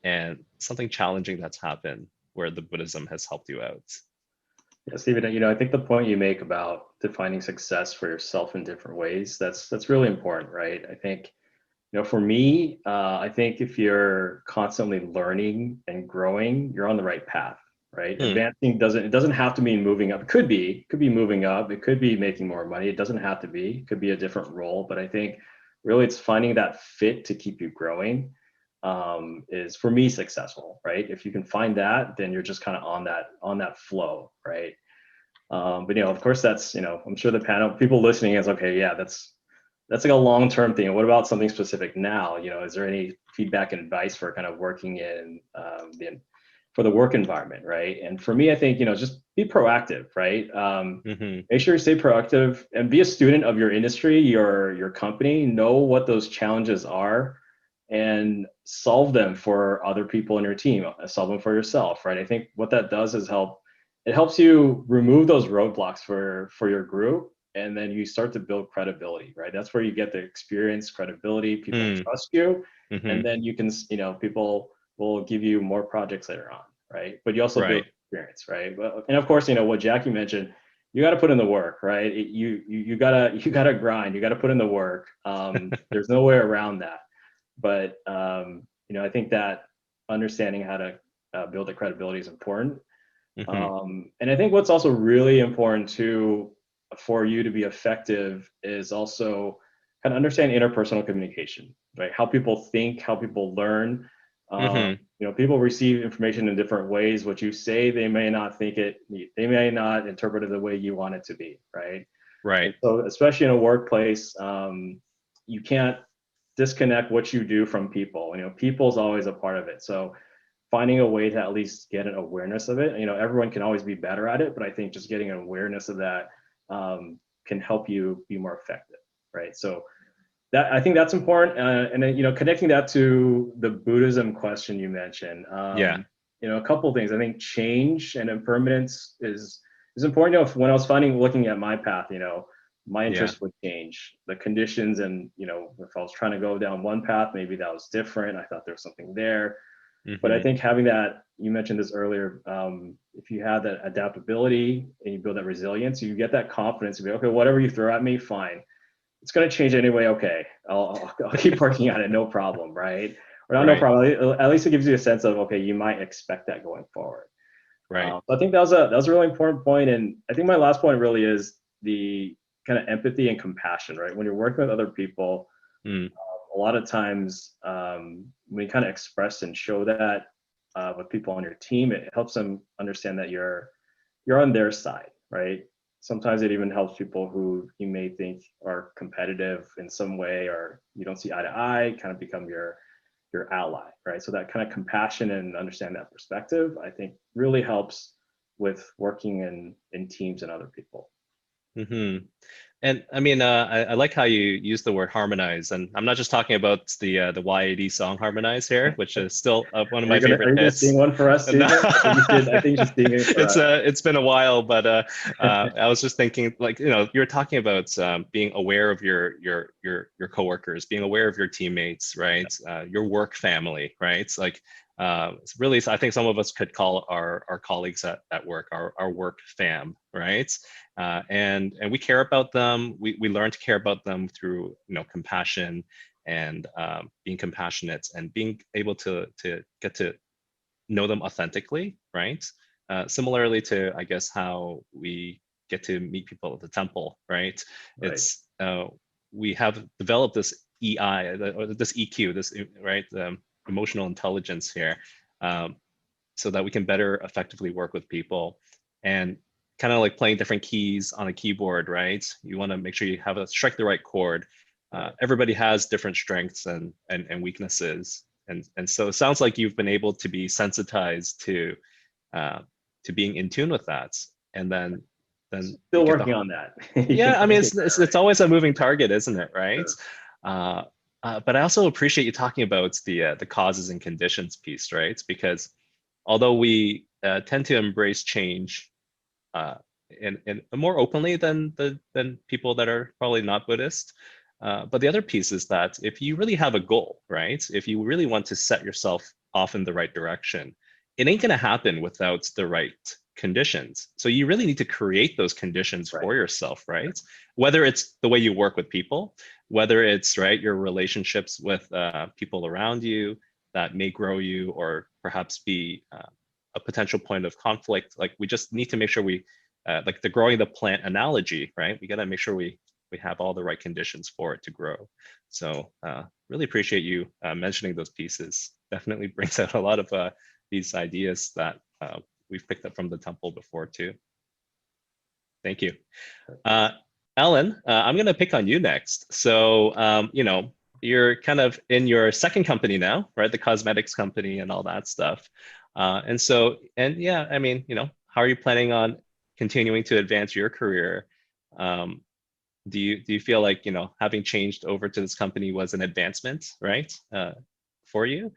And something challenging that's happened where the Buddhism has helped you out? Yeah, Stephen, I think the point you make about defining success for yourself in different ways, that's really important, right? I think, for me, I think if you're constantly learning and growing, you're on the right path, right? Advancing doesn't have to mean moving up. It could be moving up. It could be making more money. It doesn't have to be. It could be a different role. But I think really it's finding that fit to keep you growing is, for me, successful, right? If you can find that, then you're just kind of on that flow, right? But of course, that's I'm sure the panel people listening is okay. Yeah, that's like a long-term thing. What about something specific now? Is there any feedback and advice for kind of working in for the work environment, right? And for me, I think just be proactive, right? Make sure you stay proactive and be a student of your industry, your company. Know what those challenges are, and solve them for other people in your team. Solve them for yourself, right? I think what that does is it helps you remove those roadblocks for your group, and then you start to build credibility, right? That's where you get the experience, credibility, people trust you, and then you can, people will give you more projects later on, right? But you also build experience, right? And of course, what Jackie mentioned, you got to put in the work, right? You gotta grind, you got to put in the work. There's no way around that. But I think that understanding how to build the credibility is important. And I think what's also really important too for you to be effective is also kind of understand interpersonal communication, right? How people think, how people learn. People receive information in different ways. What you say, they may not interpret it the way you want it to be, right? Right. And so especially in a workplace, you can't disconnect what you do from people. People's always a part of it. So finding a way to at least get an awareness of it. Everyone can always be better at it, but I think just getting an awareness of that can help you be more effective, right? So I think that's important. And then, connecting that to the Buddhism question you mentioned, a couple of things. I think change and impermanence is important. When I was looking at my path, my interest would change. The conditions, and if I was trying to go down one path, maybe that was different. I thought there was something there. But I think having that, you mentioned this earlier, if you have that adaptability and you build that resilience, you get that confidence to be, okay, whatever you throw at me, fine. It's going to change anyway. Okay, I'll keep working on it, no problem, right? Or not no problem. At least it gives you a sense of, okay, you might expect that going forward. Right. I think that was a really important point. And I think my last point really is the kind of empathy and compassion, right? When you're working with other people, a lot of times when you kind of express and show that with people on your team, it helps them understand that you're on their side, right? Sometimes it even helps people who you may think are competitive in some way, or you don't see eye to eye, kind of become your ally, right? So that kind of compassion and understand that perspective, I think really helps with working in teams and other people. And I mean, I like how you use the word harmonize, and I'm not just talking about the YAD song "Harmonize" here, which is still one of my favorite hits. Sing one for us, Stephen? I think you should sing it for us. It's been a while, but I was just thinking, like, you're talking about being aware of your coworkers, being aware of your teammates, right? Your work family, right? It's like it's really, I think some of us could call our colleagues at work our work fam, right? And we care about them. We learn to care about them through compassion and being compassionate and being able to get to know them authentically, right? Similarly to, I guess, how we get to meet people at the temple, right? It's we have developed this EI, or this EQ, this emotional intelligence here, so that we can better effectively work with people. And kind of like playing different keys on a keyboard, right? You want to make sure you strike the right chord. Everybody has different strengths and weaknesses, and so it sounds like you've been able to be sensitized to being in tune with that, and then still working on that. Yeah, I mean, it's always a moving target, isn't it, right? Sure. But I also appreciate you talking about the causes and conditions piece, right? Because although we tend to embrace change in more openly than people that are probably not Buddhist, but the other piece is that if you really have a goal, right? If you really want to set yourself off in the right direction, it ain't gonna happen without the right conditions. So you really need to create those conditions for yourself, right? Whether it's the way you work with people, whether it's your relationships with people around you that may grow you or perhaps be a potential point of conflict. Like we just need to make sure we, like the growing the plant analogy, right? We got to make sure we have all the right conditions for it to grow. So really appreciate you mentioning those pieces. Definitely brings out a lot of these ideas that we've picked up from the temple before too. Thank you. Ellen, I'm going to pick on you next. So, you know, you're kind of in your second company now, right? The cosmetics company and all that stuff. And yeah, I mean, you know, how are you planning on continuing to advance your career? Do you feel like, you know, having changed over to this company was an advancement, right? For you?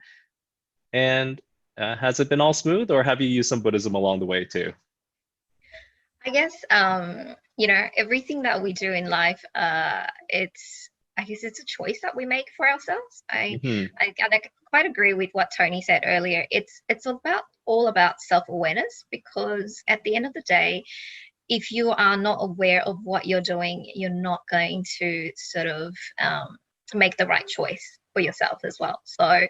And has it been all smooth, or have you used some Buddhism along the way too? I guess, you know, everything that we do in life, I guess it's a choice that we make for ourselves. I quite agree with what Tony said earlier. It's all about self-awareness, because at the end of the day, if you are not aware of what you're doing, you're not going to sort of make the right choice for yourself as well. So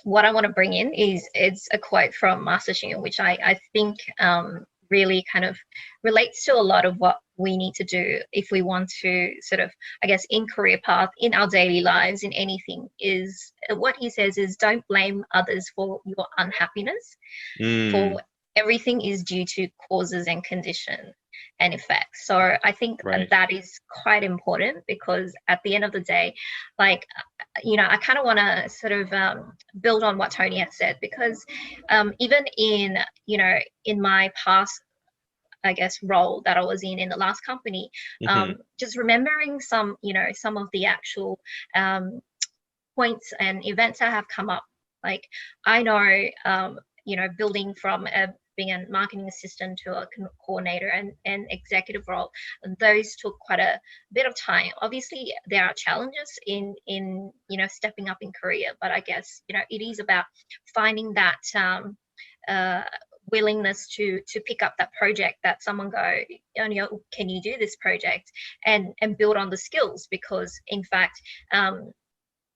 what I want to bring in is a quote from Master Xing, which I think really kind of relates to a lot of what we need to do if we want to sort of, I guess, in career path, in our daily lives, in anything. Is what he says is, don't blame others for your unhappiness, for everything is due to causes and condition and effects. So I think that is quite important, because at the end of the day, like, you know, I kind of want to sort of build on what Tony has said, because even in, you know, in my past, I guess, role that I was in the last company, just remembering some, you know, some of the actual points and events that have come up. Like, I know, you know, building from being a marketing assistant to a coordinator and executive role, those took quite a bit of time. Obviously, there are challenges in you know, stepping up in career, but I guess, you know, it is about finding that willingness to pick up that project that someone go, you know, can you do this project, and build on the skills, because in fact,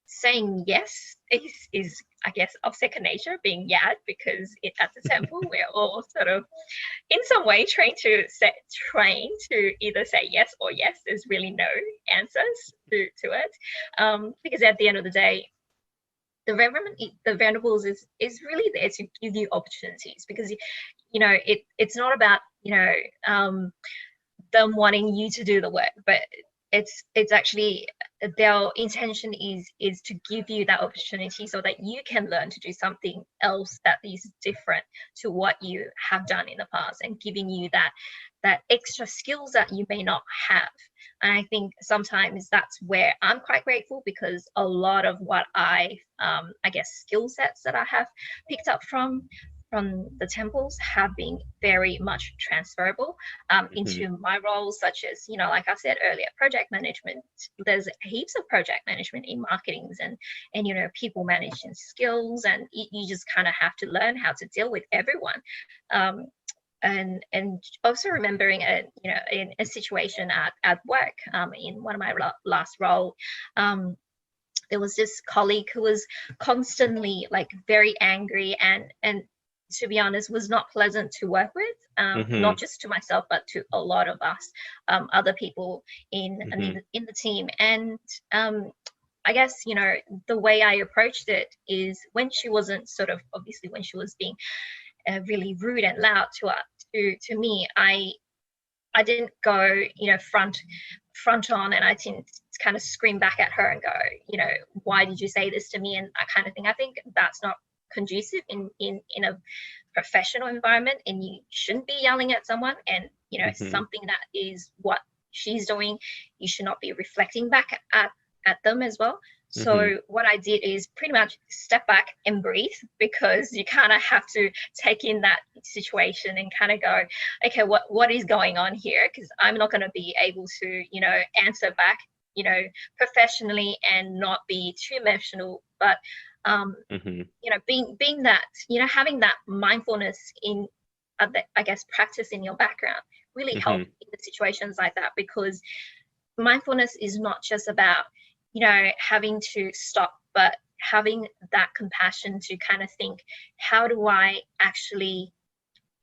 saying yes is I guess of second nature, being YAD, because at the temple we're all sort of in some way trained to either say yes or yes. There's really no answers to it, because at the end of the day, the Venerables is really there to give you opportunities, because, you know, it's not about, you know, them wanting you to do the work, but it's actually their intention is to give you that opportunity so that you can learn to do something else that is different to what you have done in the past, and giving you that extra skills that you may not have. And I think sometimes that's where I'm quite grateful, because a lot of what I guess skill sets that I have picked up from the temples have been very much transferable into my roles, such as, you know, like I said earlier, project management. There's heaps of project management in marketings and you know, people management skills, and you just kind of have to learn how to deal with everyone. And also remembering you know, in a situation at work, in one of my last role, there was this colleague who was constantly like very angry and to be honest, was not pleasant to work with, not just to myself, but to a lot of us, other people in the team. And I guess, you know, the way I approached it is, when she wasn't sort of, obviously when she was being really rude and loud to me, I didn't go, front on, and I didn't kind of scream back at her and go, why did you say this to me, and that kind of thing. I think that's not conducive in a professional environment, and you shouldn't be yelling at someone. And something that is what she's doing, you should not be reflecting back at them as well. So what I did is pretty much step back and breathe, because you kind of have to take in that situation and kind of go, okay, what is going on here? Because I'm not going to be able to, answer back, professionally and not be too emotional. But, being that, having that mindfulness in, I guess, practice in your background really help in the situations like that, because mindfulness is not just about, having to stop, but having that compassion to kind of think, how do I actually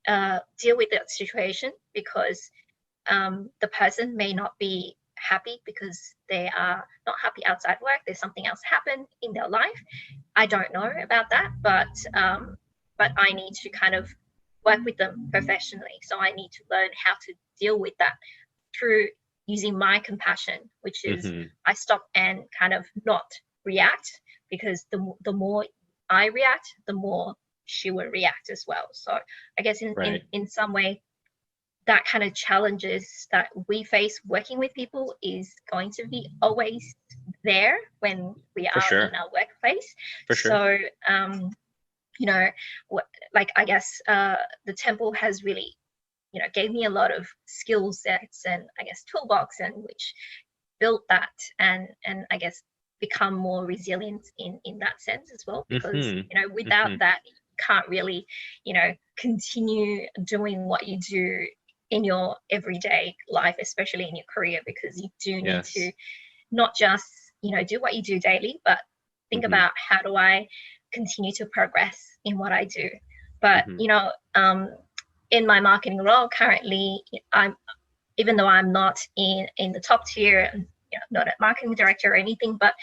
deal with that situation? Because the person may not be happy because they are not happy outside work. There's something else happened in their life. I don't know about that, but I need to kind of work with them professionally. So I need to learn how to deal with that through using my compassion, which is I stop and kind of not react, because the more I react, the more she will react as well. So I guess in some way, that kind of challenges that we face working with people is going to be always there when we are in our workplace. So, I guess the temple has really, gave me a lot of skill sets and I guess toolbox, and which built that and I guess become more resilient in that sense as well, because without that you can't really continue doing what you do in your everyday life, especially in your career, because you do need to not just do what you do daily, but think about, how do I continue to progress in what I do. But in my marketing role currently, even though I'm not in the top tier, not a marketing director or anything, but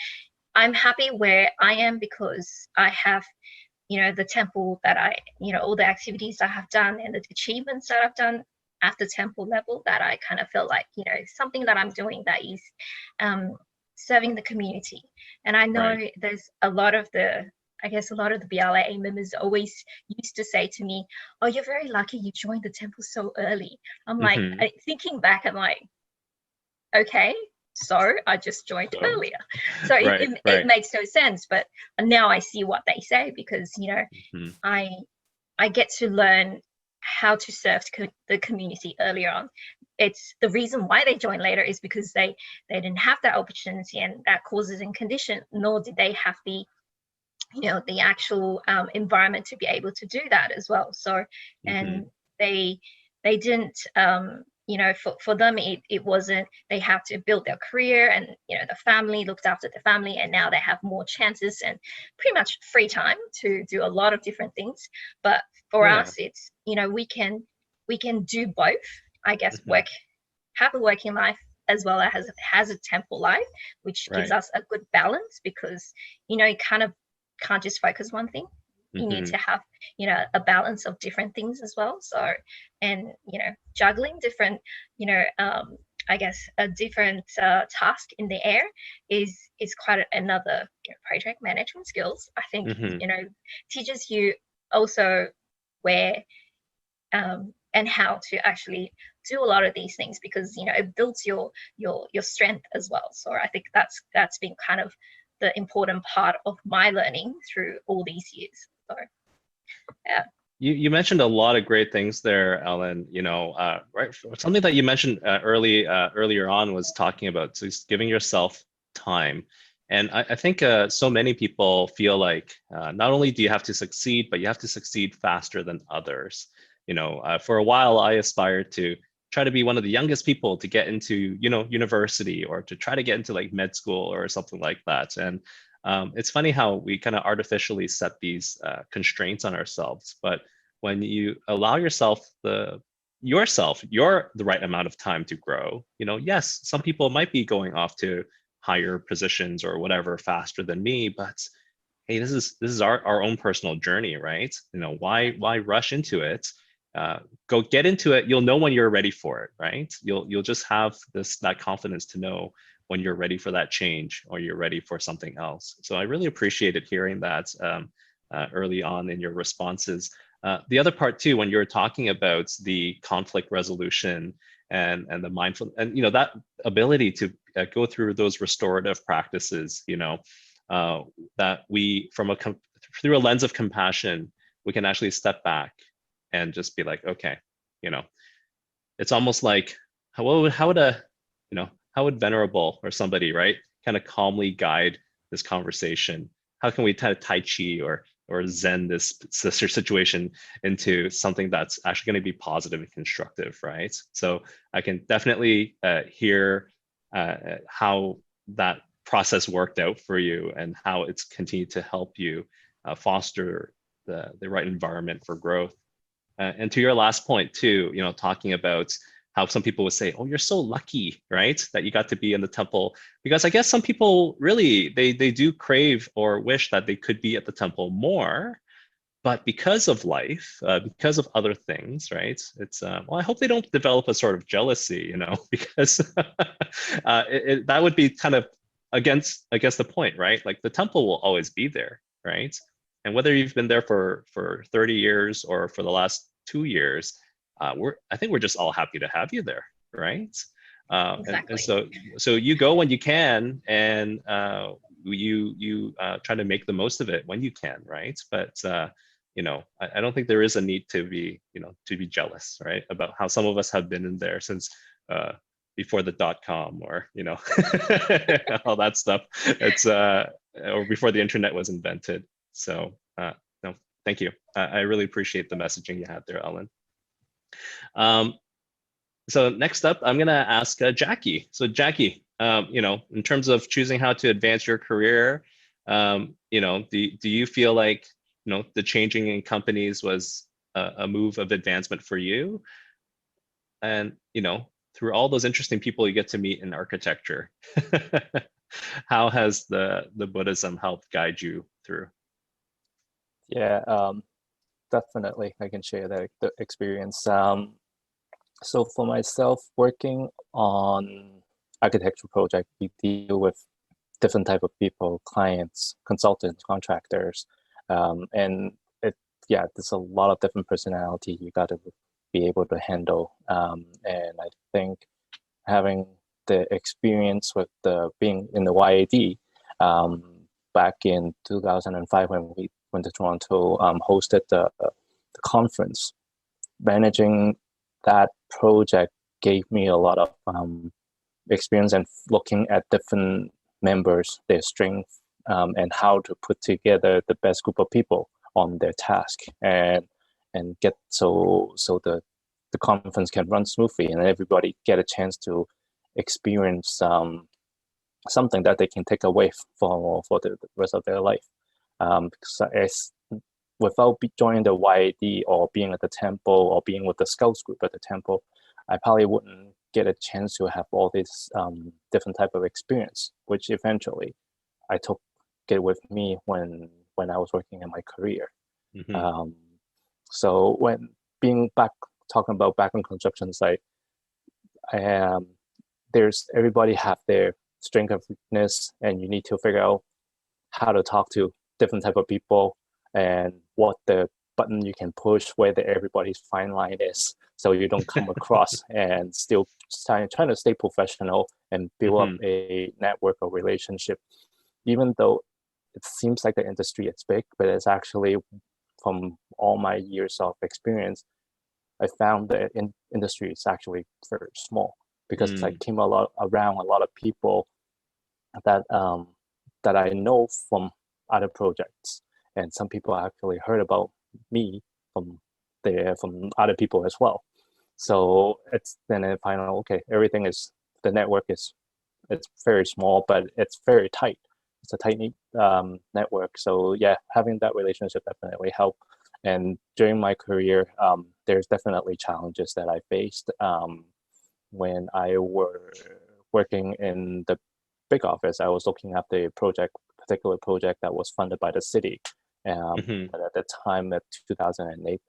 I'm happy where I am, because I have the temple that I all the activities I have done and the achievements that I've done at the temple level, that I kind of feel like something that I'm doing that is serving the community. And I know there's a lot of the BLIA members always used to say to me, oh, you're very lucky you joined the temple so early. I'm like, thinking back, I'm like, okay, so I just joined earlier. So it makes no sense. But now I see what they say, because, I get to learn how to serve the community earlier on. It's the reason why they join later is because they didn't have that opportunity and that causes and condition, nor did they have the actual environment to be able to do that as well. So, and they didn't, for them, it wasn't, they have to build their career, and, the family looked after the family, and now they have more chances and pretty much free time to do a lot of different things. But for us, it's, we can do both, I guess, have a working life as well as has a temple life, which gives us a good balance, because, you kind of can't just focus one thing. You need to have a balance of different things as well. So, and juggling different I guess a different task in the air is quite another project management skills. I think teaches you also where and how to actually do a lot of these things, because it builds your strength as well. So I think that's been kind of the important part of my learning through all these years. So, yeah. You mentioned a lot of great things there, Ellen. Something that you mentioned earlier on was talking about just giving yourself time. And I think so many people feel like not only do you have to succeed, but you have to succeed faster than others. For a while, I aspired to try to be one of the youngest people to get into, university, or to try to get into like med school or something like that. And it's funny how we kind of artificially set these constraints on ourselves. But when you allow yourself the right amount of time to grow, yes, some people might be going off to higher positions or whatever faster than me, but hey, this is our own personal journey, right? Why rush into it? go get into it. You'll know when you're ready for it, right? You'll just have that confidence to know when you're ready for that change or you're ready for something else. So I really appreciated hearing that early on in your responses. The other part too, when you're talking about the conflict resolution and the mindful, and that ability to go through those restorative practices, that we through a lens of compassion, we can actually step back and just be like, okay, it's almost like how would Venerable or somebody, right, kind of calmly guide this conversation? How can we kind of Tai Chi or Zen this situation into something that's actually going to be positive and constructive, right? So I can definitely hear how that process worked out for you and how it's continued to help you foster the right environment for growth. And to your last point too, talking about how some people would say, oh, you're so lucky, right, that you got to be in the temple. Because I guess some people really, they do crave or wish that they could be at the temple more, but because of life, because of other things, right, it's, well, I hope they don't develop a sort of jealousy, because that would be kind of against the point, right? Like the temple will always be there, right? And whether you've been there for 30 years or for the last 2 years, I think we're just all happy to have you there, right? Exactly. And so you go when you can, and you try to make the most of it when you can, right? But I don't think there is a need to be jealous, right, about how some of us have been in there since before the .com or all that stuff. It's or before the internet was invented. So no, thank you. I really appreciate the messaging you had there, Ellen. So next up, I'm gonna ask Jackie. So Jackie, in terms of choosing how to advance your career, do you feel like the changing in companies was a move of advancement for you? And through all those interesting people you get to meet in architecture, how has the Buddhism helped guide you through? Yeah, definitely, I can share that the experience. So for myself, working on architecture project, we deal with different type of people, clients, consultants, contractors, and there's a lot of different personality you got to be able to handle. And I think having the experience with being in the YAD back in 2005 when we went to Toronto, hosted the conference, managing that project gave me a lot of experience and looking at different members, their strengths, and how to put together the best group of people on their task and get so the conference can run smoothly and everybody get a chance to experience something that they can take away for the rest of their life. Because without joining the YAD or being at the temple or being with the scouts group at the temple, I probably wouldn't get a chance to have all this different type of experience, which eventually I took it with me when I was working in my career. Mm-hmm. So when talking about back on construction site, everybody have their strength and weakness, and you need to figure out how to talk to different type of people and what the button you can push, where everybody's fine line is, so you don't come across and still trying to stay professional and build up a network or relationship. Even though it seems like the industry is big, but it's actually, from all my years of experience, I found the industry is actually very small, because I came around a lot of people that I know from other projects, and some people actually heard about me from other people as well. So then I find out, okay, the network it's very small, but it's very tight. It's a tight-knit network. So yeah, having that relationship definitely helped. And during my career, there's definitely challenges that I faced when I were working in the big office. I was looking at the particular project that was funded by the city. But at the time, at 2008,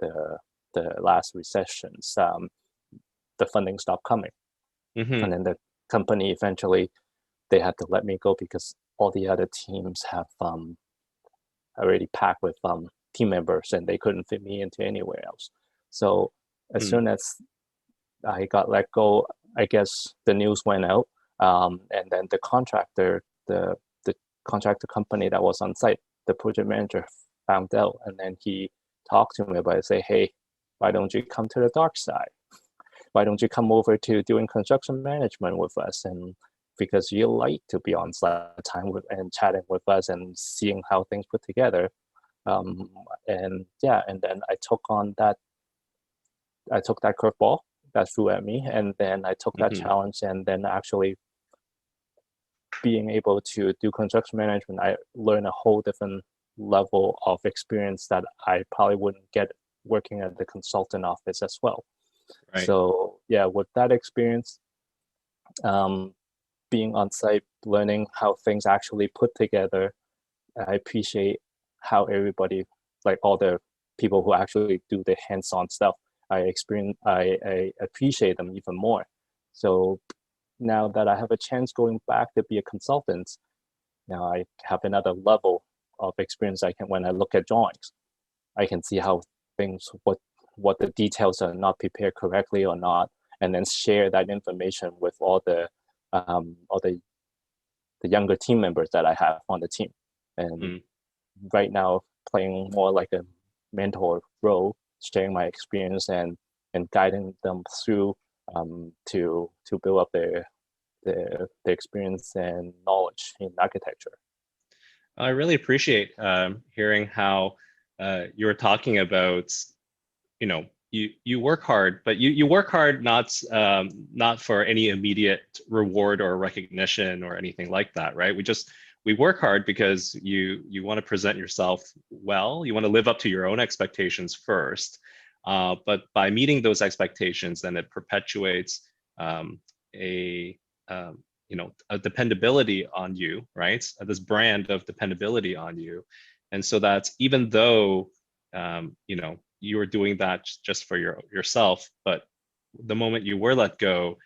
the last recessions, the funding stopped coming. And then the company eventually, they had to let me go because all the other teams have already packed with team members and they couldn't fit me into anywhere else. So as soon as I got let go, I guess the news went out, and then the contractor company that was on site, the project manager found out, and then he talked to me about it, say, hey, why don't you come to the dark side? Why don't you come over to doing construction management with us? And because you like to be on site time with and chatting with us and seeing how things put together. And then I took that curveball that threw at me, and then I took that challenge, and then actually being able to do construction management, I learned a whole different level of experience that I probably wouldn't get working at the consultant office as well. Right. So yeah, with that experience, being on site, learning how things actually put together, I appreciate how everybody, like all the people who actually do the hands-on stuff, I appreciate them even more. So now that I have a chance going back to be a consultant, now I have another level of experience. When I look at drawings, I can see how things, what the details are not prepared correctly or not, and then share that information with all the younger team members that I have on the team. And right now, playing more like a mentor role, sharing my experience and guiding them through to build up their experience and knowledge in architecture. I really appreciate hearing how you were talking about, you work hard, but you work hard not for any immediate reward or recognition or anything like that, right? We work hard because you want to present yourself well. You want to live up to your own expectations first, but by meeting those expectations, then it perpetuates a dependability on you, right? This brand of dependability on you, and so that even though you were doing that just for yourself, but the moment you were let go,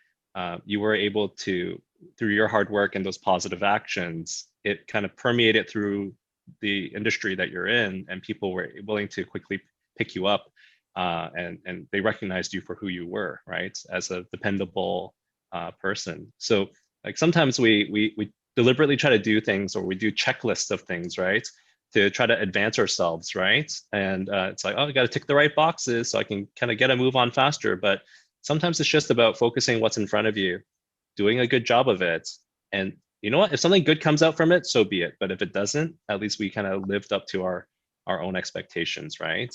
you were able to, through your hard work and those positive actions, it kind of permeated through the industry that you're in, and people were willing to quickly pick you up, and they recognized you for who you were, right, as a dependable person. So like sometimes we deliberately try to do things, or we do checklists of things, right, to try to advance ourselves, right? And it's like, oh, I got to tick the right boxes so I can kind of get a move on faster. But sometimes it's just about focusing what's in front of you, doing a good job of it. And you know what? If something good comes out from it, so be it. But if it doesn't, at least we kind of lived up to our own expectations, right?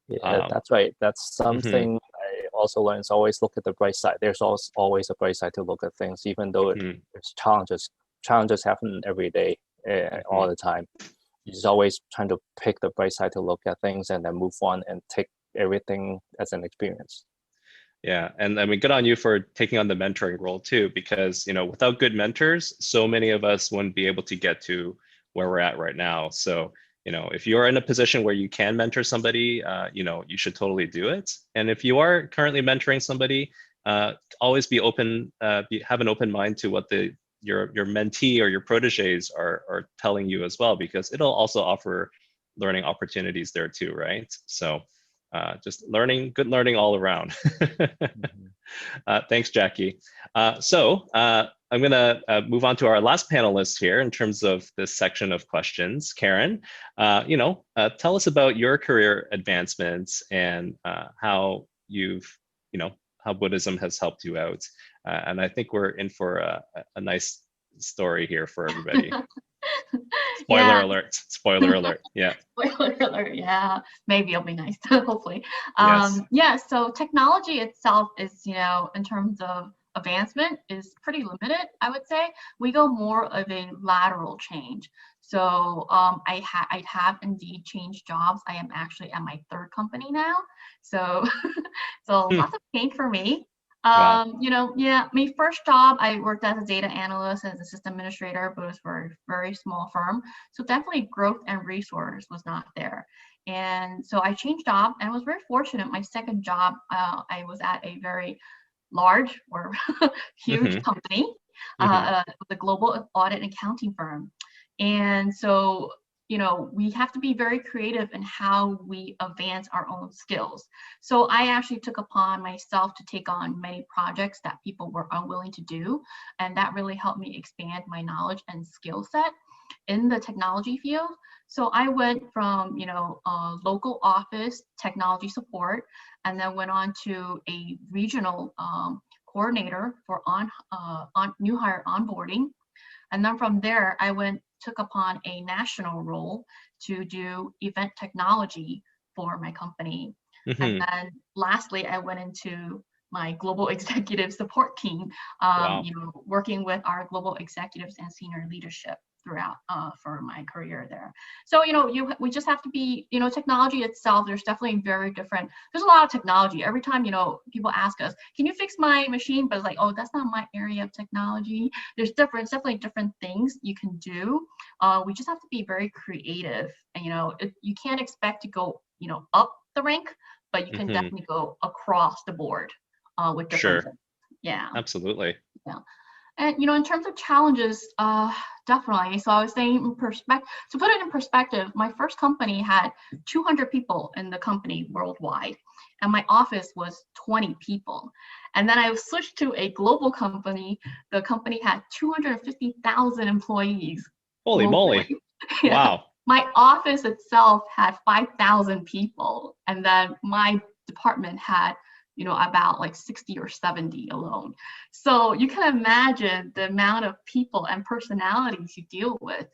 Yeah, that's right. That's something I also learned, is always look at the bright side. There's always a bright side to look at things, even though there's challenges. Challenges happen every day, all the time. You're just always trying to pick the bright side to look at things and then move on and take everything as an experience. Yeah, and I mean, good on you for taking on the mentoring role too, because without good mentors, so many of us wouldn't be able to get to where we're at right now. So if you're in a position where you can mentor somebody, you should totally do it. And if you are currently mentoring somebody, always be open, have an open mind to what your mentee or your proteges are telling you as well, because it'll also offer learning opportunities there too, right? So just good learning all around. Thanks, Jackie. So I'm gonna move on to our last panelist here in terms of this section of questions. Karen, tell us about your career advancements and how how Buddhism has helped you out. And I think we're in for a nice story here for everybody. Spoiler alert. Spoiler alert. Yeah. Spoiler alert. Yeah. Maybe it'll be nice. Hopefully. Yes. Yeah. So technology itself is, in terms of advancement, is pretty limited. I would say we go more of a lateral change. So I have indeed changed jobs. I am actually at my third company now. So lots of change for me. Wow. My first job, I worked as a data analyst, as a system administrator, but it was for a very small firm. So definitely growth and resource was not there. And so I changed job, and I was very fortunate. My second job, I was at a very large or huge company, the global audit and accounting firm. And so, you know, we have to be very creative in how we advance our own skills. So I actually took upon myself to take on many projects that people were unwilling to do. And that really helped me expand my knowledge and skill set in the technology field. So I went from, you know, local office technology support, and then went on to a regional coordinator for on new hire onboarding. And then from there, I took upon a national role to do event technology for my company. And then lastly, I went into my global executive support team, you know, working with our global executives and senior leadership throughout for my career there. So, you know, we just have to be, you know, technology itself, there's definitely very different, there's a lot of technology. Every time, you know, people ask us, can you fix my machine? But it's like, oh, that's not my area of technology. There's definitely different things you can do. We just have to be very creative. And, you know, you can't expect to go, you know, up the rank, but you can definitely go across the board with different things. Yeah. Absolutely. Yeah. And, you know, in terms of challenges, definitely. So I was saying to put it in perspective, my first company had 200 people in the company worldwide, and my office was 20 people. And then I switched to a global company. The company had 250,000 employees. Holy moly. Yeah. Wow. My office itself had 5,000 people. And then my department had, you know, about like 60 or 70 alone. So you can imagine the amount of people and personalities you deal with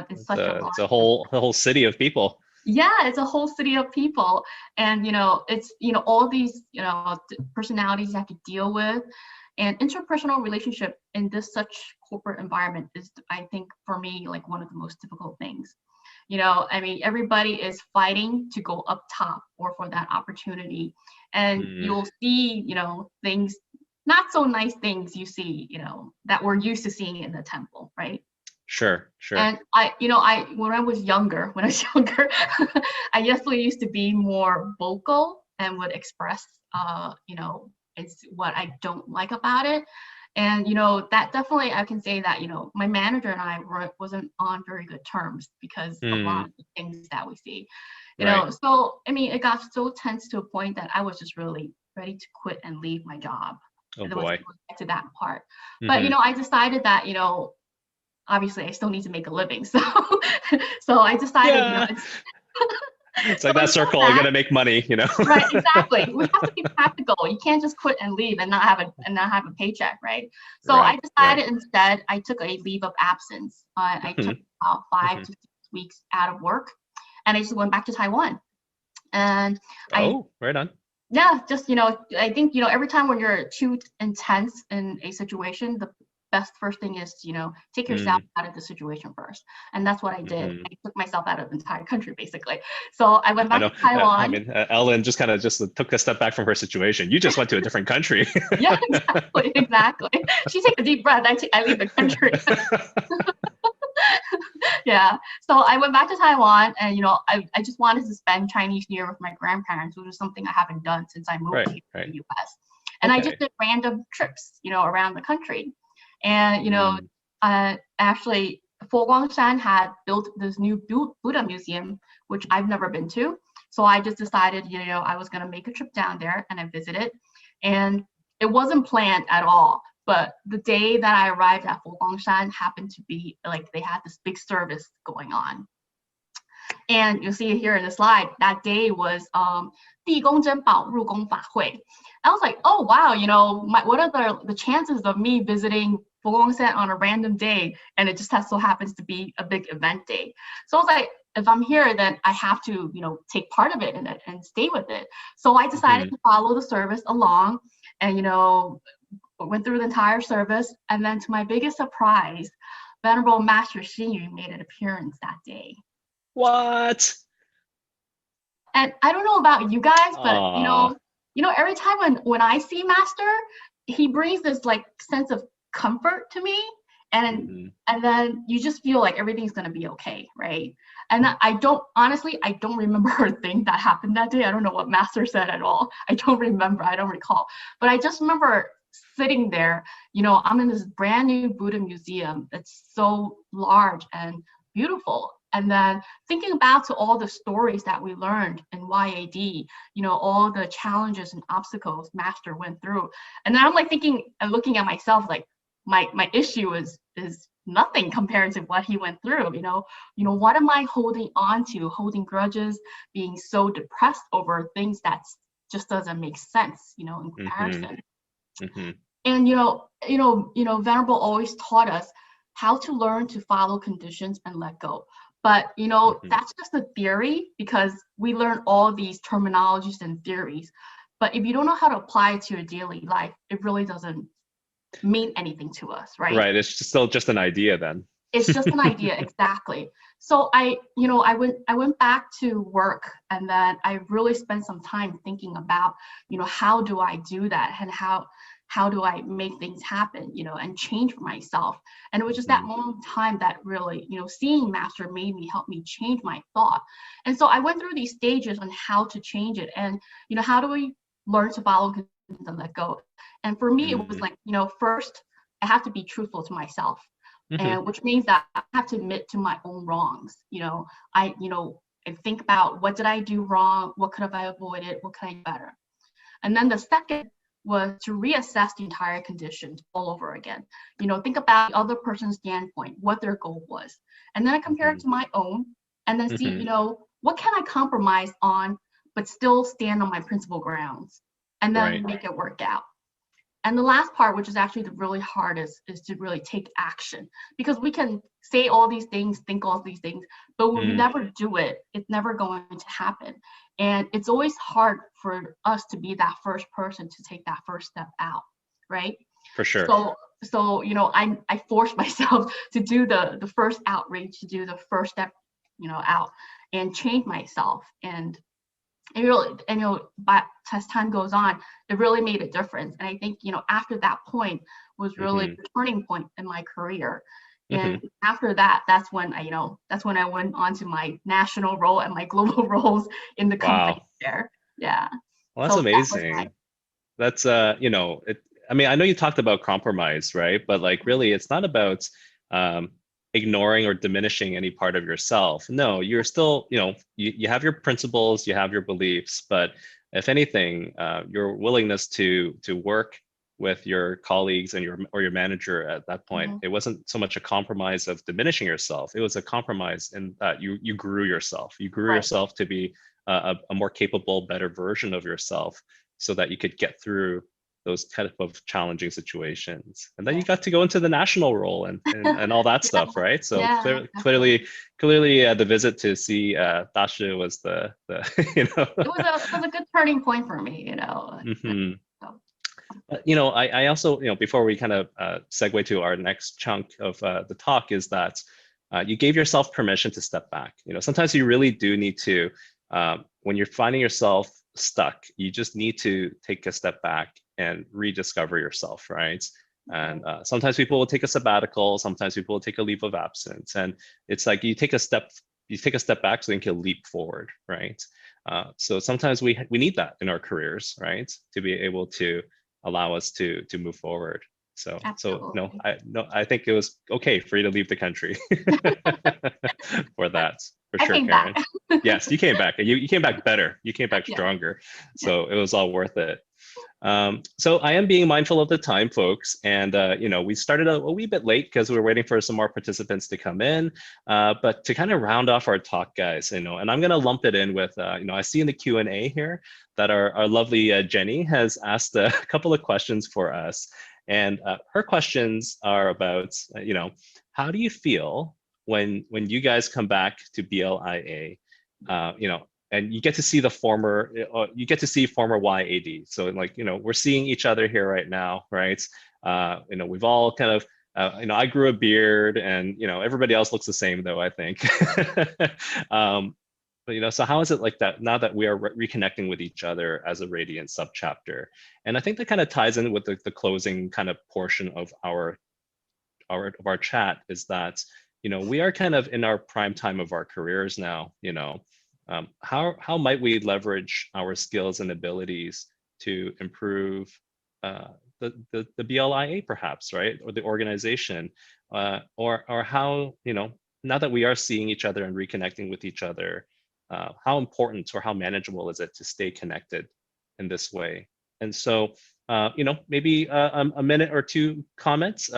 in such a large. It's a whole city of people. Yeah, it's a whole city of people. And, you know, it's, you know, all these, you know, personalities you have to deal with. And interpersonal relationship in this such corporate environment is, I think, for me, like one of the most difficult things. You know, I mean, everybody is fighting to go up top or for that opportunity. And you'll see, you know, things, not so nice things you see, you know, that we're used to seeing in the temple, right? Sure. And when I was younger, I definitely used to be more vocal and would express, you know, it's what I don't like about it. And, you know, that definitely, I can say that, you know, my manager and I wasn't on very good terms because of a lot of the things that we see, you know. So, I mean, it got so tense to a point that I was just really ready to quit and leave my job. Oh, boy. To that part. But, you know, I decided that, you know, obviously I still need to make a living. So, so I decided, you know, it's like that circle, you're gonna make money, you know. Right, exactly. We have to be practical. You can't just quit and leave and not have a paycheck, right? So I decided instead I took a leave of absence. I took about 5 to 6 weeks out of work, and I just went back to Taiwan. And right on. Yeah, just, you know, I think, you know, every time when you're too intense in a situation, the best first thing is, you know, take yourself out of the situation first. And that's what I did. I took myself out of the entire country, basically. So I went back to Taiwan. I mean, Ellen just took a step back from her situation. You just went to a different country. Yeah, exactly. She takes a deep breath. I leave the country. Yeah. So I went back to Taiwan, and, you know, I just wanted to spend Chinese New Year with my grandparents, which is something I haven't done since I moved to the US. And I just did random trips, you know, around the country. And, you know, actually, Fo Guangshan had built this new Buddha museum, which I've never been to. So I just decided, you know, I was going to make a trip down there, and I visited. And it wasn't planned at all. But the day that I arrived at Fo Guangshan happened to be like they had this big service going on. And you'll see it here in the slide. That day was 地公珍宝入宫法会. I was like, oh wow, you know, what are the chances of me visiting Fo Guangshan on a random day? And it just so happens to be a big event day. So I was like, if I'm here, then I have to, you know, take part of it and stay with it. So I decided to follow the service along, and, you know, went through the entire service. And then to my biggest surprise, Venerable Master Xing Yu made an appearance that day. What? And I don't know about you guys, but you know, every time when I see Master, he brings this like sense of comfort to me, and then you just feel like everything's gonna be okay, right? And I don't remember a thing that happened that day. I don't know what Master said at all. I don't recall. But I just remember sitting there, I'm in this brand new Buddha museum that's so large and beautiful. And then thinking back to all the stories that we learned in YAD, all the challenges and obstacles Master went through. And then I'm like thinking and looking at myself, like my issue is nothing compared to what he went through. What am I holding on to, holding grudges, being so depressed over things that just doesn't make sense, in comparison. And Venerable always taught us how to learn to follow conditions and let go. But that's just a theory, because we learn all these terminologies and theories. But if you don't know how to apply it to your daily life, it really doesn't mean anything to us, right? Right. It's still just an idea then. It's just an idea, exactly. So I went back to work, and then I really spent some time thinking about, how do I do that, and how do I make things happen, and change for myself. And it was just that moment of time that really, seeing Master made me help me change my thought. And so I went through these stages on how to change it, and how do we learn to follow and let go. And for me, it was like, first I have to be truthful to myself. And which means that I have to admit to my own wrongs. I think about, what did I do wrong? What could have I avoided? What could I do better? And then the second was to reassess the entire condition all over again. Think about the other person's standpoint, what their goal was. And then I compare it to my own, and then see, what can I compromise on, but still stand on my principal grounds, and then make it work out. And the last part, which is actually the really hardest, is to really take action, because we can say all these things, think all these things, but when we never do it, it's never going to happen. And it's always hard for us to be that first person to take that first step out, right? For sure. So I forced myself to do the first outreach, to do the first step, out, and change myself. And but as time goes on, it really made a difference. And I think, after that point was really the turning point in my career. And after that, that's when I went on to my national role and my global roles in the company there. Yeah. Well, that's amazing. That's, I know you talked about compromise, right? But like, really, it's not about ignoring or diminishing any part of yourself. No, you're still, you have your principles, you have your beliefs, but if anything, your willingness to work with your colleagues and your manager at that point, it wasn't so much a compromise of diminishing yourself. It was a compromise in that you grew yourself. You grew yourself to be a more capable, better version of yourself, so that you could get through those type of challenging situations. And then you got to go into the national role and all that stuff, right? So clearly the visit to see Dasha was the it was a good turning point for me, I also, before we kind of segue to our next chunk of the talk, is that you gave yourself permission to step back. Sometimes you really do need to, when you're finding yourself stuck, you just need to take a step back and rediscover yourself, right? And sometimes people will take a sabbatical, sometimes people will take a leave of absence, and it's like you take a step back so you can leap forward, right? So sometimes we need that in our careers, right, to be able to allow us to move forward. So I think it was okay for you to leave the country for that, for sure, Karen. Yes, you came back, and you came back better. You came back stronger. So it was all worth it. So I am being mindful of the time, folks, and we started a wee bit late because we were waiting for some more participants to come in. But to kind of round off our talk, guys, and I'm going to lump it in with, I see in the Q&A here that our lovely Jenny has asked a couple of questions for us. And her questions are about, how do you feel when you guys come back to BLIA, and you get to see former YAD. So like, we're seeing each other here right now, right? We've all kind of, I grew a beard, and, everybody else looks the same though, I think. But, so how is it like that now that we are reconnecting with each other as a Radiance subchapter? And I think that kind of ties in with the closing kind of portion of our chat, is that, we are kind of in our prime time of our careers now. How might we leverage our skills and abilities to improve the BLIA perhaps, right? Or the organization, or how, now that we are seeing each other and reconnecting with each other, how important or how manageable is it to stay connected in this way? And so, maybe a minute or two comments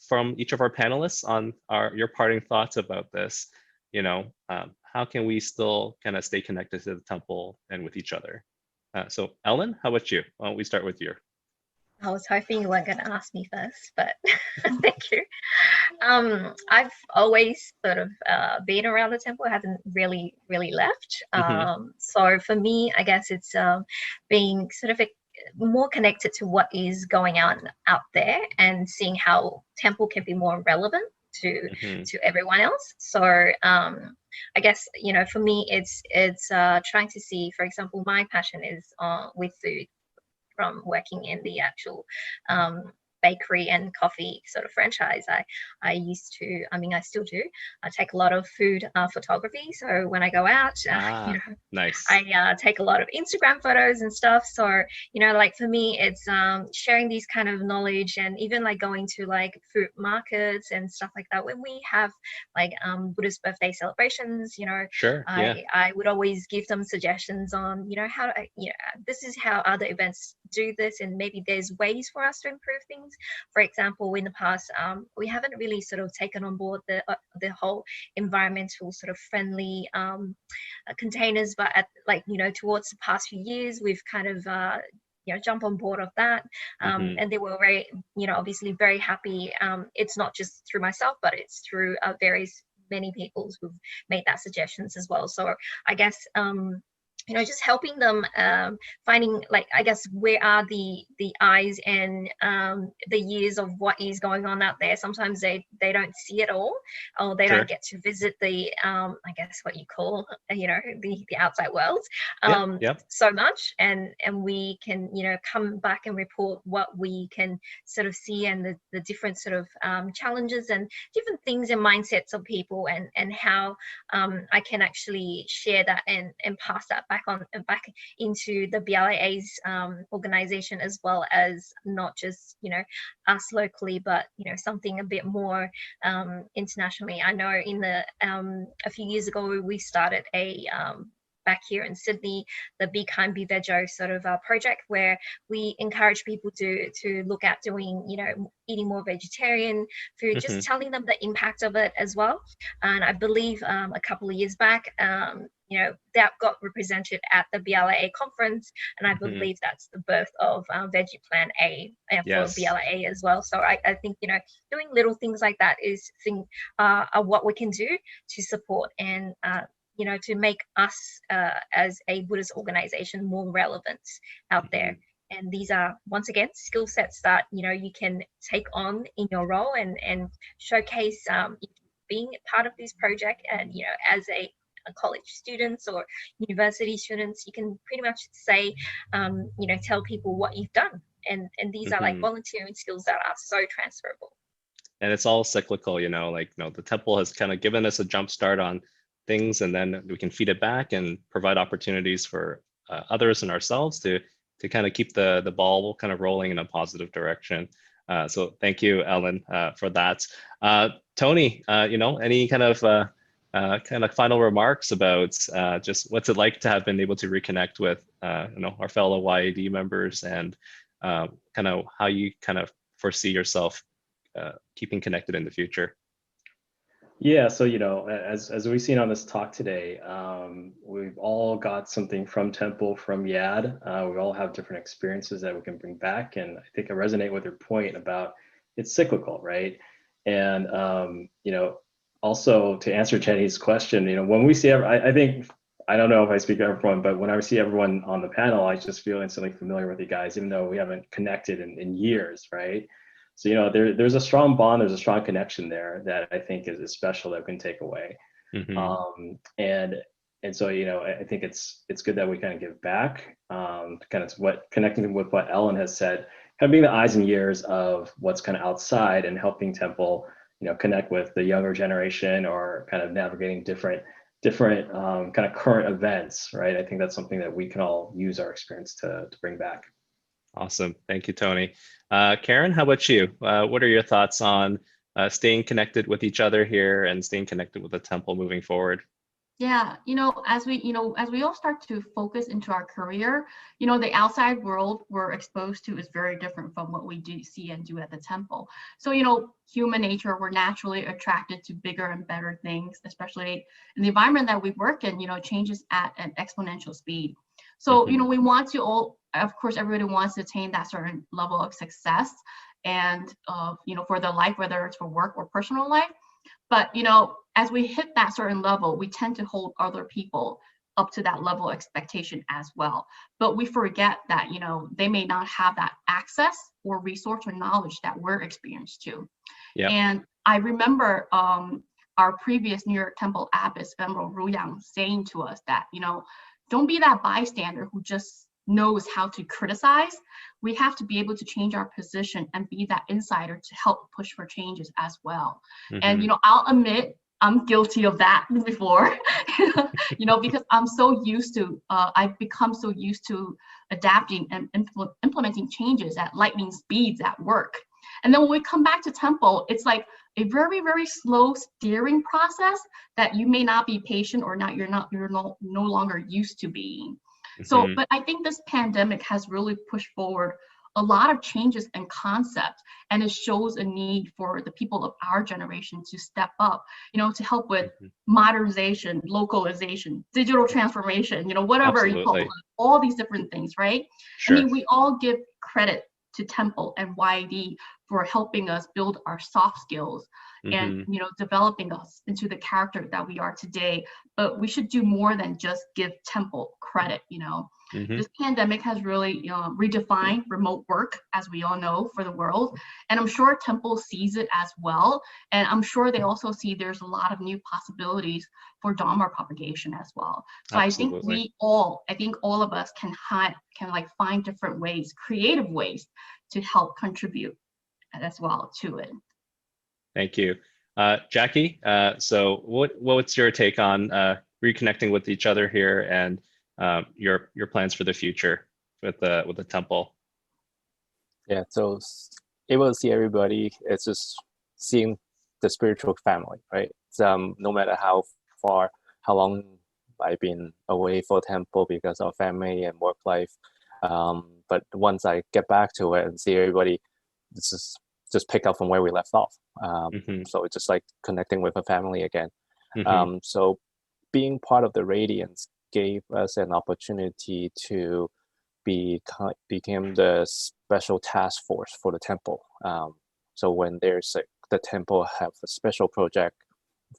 from each of our panelists on your parting thoughts about this. How can we still kind of stay connected to the temple and with each other? So Ellen, how about you? Why don't we start with you? I was hoping you weren't going to ask me first, but thank you. I've always sort of been around the temple. I haven't really left. So for me, I guess it's being sort of more connected to what is going on out there and seeing how temple can be more relevant to everyone else. So I guess, for me, it's trying to see, for example, my passion is with food, from working in the actual bakery and coffee sort of franchise. I used to, I still do. I take a lot of food photography. So when I go out, nice. I take a lot of Instagram photos and stuff. So, like for me, it's sharing these kind of knowledge, and even like going to like fruit markets and stuff like that. When we have like Buddhist birthday celebrations, sure, I would always give them suggestions on, how to, this is how other events do this, and maybe there's ways for us to improve things. For example, in the past, we haven't really sort of taken on board the whole environmental sort of friendly containers, but towards the past few years, we've kind of jump on board of that, and they were very, obviously very happy. It's not just through myself, but it's through many people who've made that suggestions as well. So I guess just helping them finding, like, I guess, where are the eyes and the years of what is going on out there. Sometimes they don't see it all, or they don't get to visit the I guess what you call the outside world so much, and we can come back and report what we can sort of see, and the different sort of challenges and different things and mindsets of people, and how I can actually share that and pass that back into the BLIA's organization, as well as not just us locally, but something a bit more internationally. I know in a few years ago we started back here in Sydney, the Be Kind, Be Vejo sort of project, where we encourage people to look at doing, eating more vegetarian food, just telling them the impact of it as well. And I believe a couple of years back, that got represented at the BLIA conference, and I believe that's the birth of Veggie Plan A for BLIA as well. So I think doing little things like that are what we can do to support and to make us as a Buddhist organization more relevant out there. And these are, once again, skill sets that you can take on in your role and showcase being part of this project. And as a college students or university students, you can pretty much say tell people what you've done, and these are like volunteering skills that are so transferable. And it's all cyclical, the temple has kind of given us a jump start on things, and then we can feed it back and provide opportunities for others and ourselves to kind of keep the ball kind of rolling in a positive direction. So thank you, Ellen, for that. Tony, any kind of final remarks about just what's it like to have been able to reconnect with our fellow YAD members, and kind of how you kind of foresee yourself keeping connected in the future? Yeah, so as we've seen on this talk today, we've all got something from Temple, from YAD. We all have different experiences that we can bring back, and I think I resonate with your point about it's cyclical, right? And also to answer Jenny's question, when we see, I think, I don't know if I speak for everyone, but when I see everyone on the panel, I just feel instantly familiar with you guys, even though we haven't connected in years, right? So, there's a strong bond, there's a strong connection there that I think is special that we can take away. And so, I think it's good that we kind of give back, kind of connecting with what Ellen has said, kind of being the eyes and ears of what's kind of outside and helping Temple connect with the younger generation or kind of navigating different kind of current events, right? I think that's something that we can all use our experience to bring back. Awesome. Thank you, Tony. Karen, how about you? What are your thoughts on staying connected with each other here and staying connected with the temple moving forward? Yeah, as we all start to focus into our career, the outside world we're exposed to is very different from what we do see and do at the temple. So, human nature, we're naturally attracted to bigger and better things, especially in the environment that we work in, changes at an exponential speed. So, we want to all, of course, everybody wants to attain that certain level of success and, for their life, whether it's for work or personal life. But, as we hit that certain level, we tend to hold other people up to that level of expectation as well. But we forget that, they may not have that access or resource or knowledge that we're experienced to. Yep. And I remember our previous New York Temple abbess, Venerable Ruyang, saying to us that, don't be that bystander who just knows how to criticize. We have to be able to change our position and be that insider to help push for changes as well. And I'll admit I'm guilty of that before, because I'm so used to, I've become so used to adapting and implementing changes at lightning speeds at work. And then when we come back to temple, it's like a very, very slow steering process that you may not be patient or you're no longer used to being. So, but I think this pandemic has really pushed forward a lot of changes and concepts, and it shows a need for the people of our generation to step up, to help with modernization, localization, digital transformation, whatever you call it, all these different things, right? Sure. I mean, we all give credit to Temple and YAD for helping us build our soft skills and, developing us into the character that we are today. But we should do more than just give Temple credit, This pandemic has really redefined remote work, as we all know, for the world. And I'm sure Temple sees it as well. And I'm sure they also see there's a lot of new possibilities for Dharma propagation as well. So Absolutely. I think all of us can find different ways, creative ways to help contribute as well to it. Thank you. Jackie, so what's your take on reconnecting with each other here and your plans for the future with the temple? Yeah, so able to see everybody, it's just seeing the spiritual family, right? No matter how long I've been away for temple because of family and work life, but once I get back to it and see everybody, this is just pick up from where we left off. So it's just like connecting with a family again. So being part of the Radiance gave us an opportunity to become the special task force for the temple. So when there's the temple have a special project,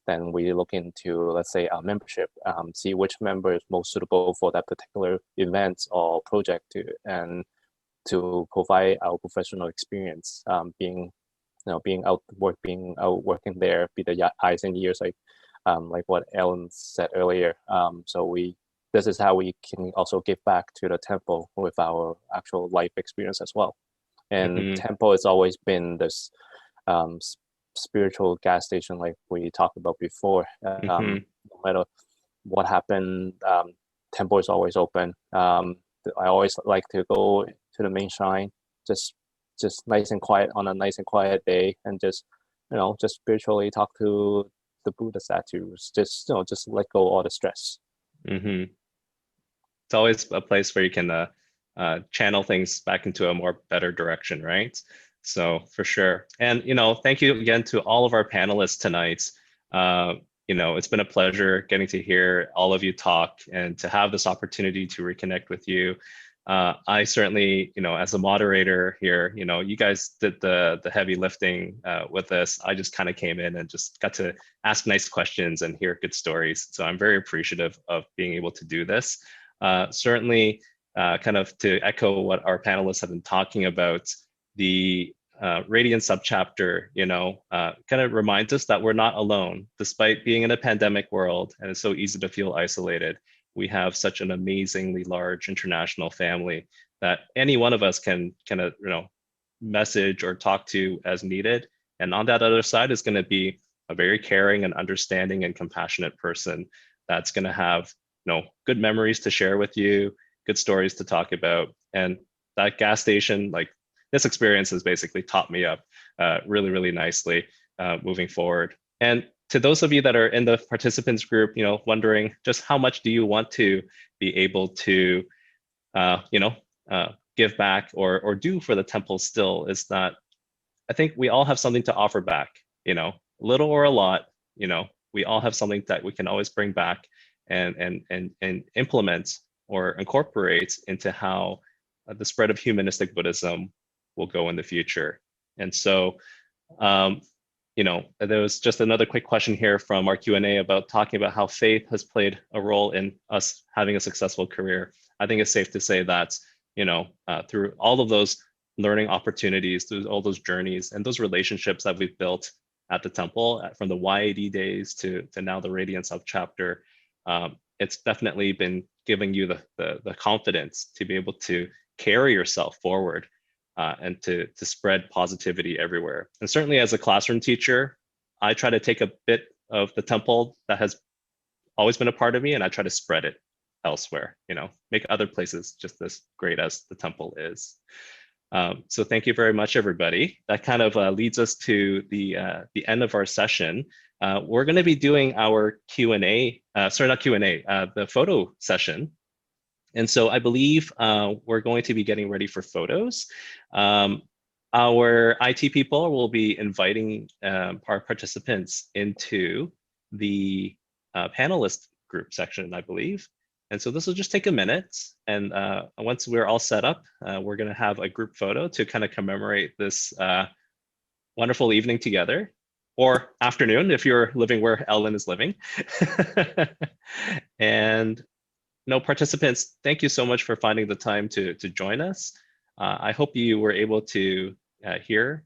then we look into, let's say, our membership, see which member is most suitable for that particular event or project to provide our professional experience, being out working there, be the eyes and ears, like what Ellen said earlier. So this is how we can also give back to the temple with our actual life experience as well. And temple has always been this spiritual gas station, like we talked about before. No matter what happened, temple is always open. I always like to go to the main shrine, just nice and quiet on a nice and quiet day, and just spiritually talk to the Buddha statues. Just let go all the stress. It's always a place where you can channel things back into a more better direction, right? So for sure. And thank you again to all of our panelists tonight. It's been a pleasure getting to hear all of you talk and to have this opportunity to reconnect with you. I certainly, as a moderator here, you guys did the heavy lifting with this. I just kind of came in and just got to ask nice questions and hear good stories. So I'm very appreciative of being able to do this. Certainly, kind of to echo what our panelists have been talking about, the Radiance subchapter, kind of reminds us that we're not alone, despite being in a pandemic world, and it's so easy to feel isolated. We have such an amazingly large international family that any one of us can kind of, message or talk to as needed. And on that other side is going to be a very caring and understanding and compassionate person that's going to have, good memories to share with you, good stories to talk about. And that gas station, like this experience has basically taught me up really, really nicely moving forward. And to those of you that are in the participants group, wondering just how much do you want to be able to, give back or do for the temple still, is that I think we all have something to offer back, little or a lot, we all have something that we can always bring back and implement or incorporate into how the spread of humanistic Buddhism will go in the future. And so, there was just another quick question here from our Q&A about talking about how faith has played a role in us having a successful career. I think it's safe to say that, through all of those learning opportunities, through all those journeys and those relationships that we've built at the temple, from the YAD days to now the Radiance Subchapter, it's definitely been giving you the confidence to be able to carry yourself forward and to spread positivity everywhere. And certainly as a classroom teacher, I try to take a bit of the temple that has always been a part of me, and I try to spread it elsewhere, make other places just as great as the temple is. So thank you very much, everybody. That kind of leads us to the end of our session. We're going to be doing our Q&A, the photo session. And so I believe we're going to be getting ready for photos. Our IT people will be inviting our participants into the panelist group section, I believe. And so this will just take a minute. And once we're all set up, we're going to have a group photo to kind of commemorate this wonderful evening together, or afternoon if you're living where Ellen is living. And participants, thank you so much for finding the time to join us. I hope you were able to hear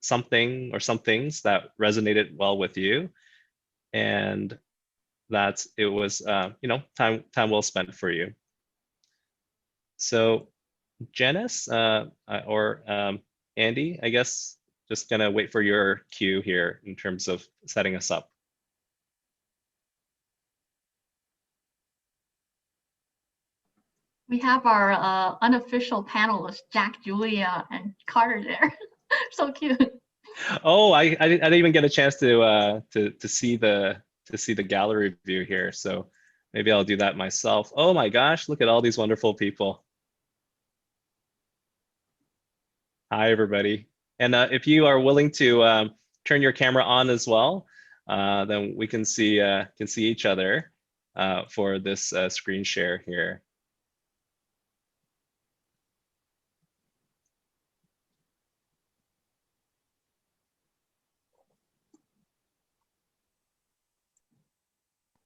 something or some things that resonated well with you, and that it was time well spent for you. So Janice or Andy, I guess just gonna wait for your cue here in terms of setting us up. We have our unofficial panelists, Jack, Julia, and Carter there. So cute. Oh, I didn't even get a chance to see the gallery view here, so maybe I'll do that myself. Oh my gosh, look at all these wonderful people. Hi, everybody. And if you are willing to turn your camera on as well, then we can see each other for this screen share here.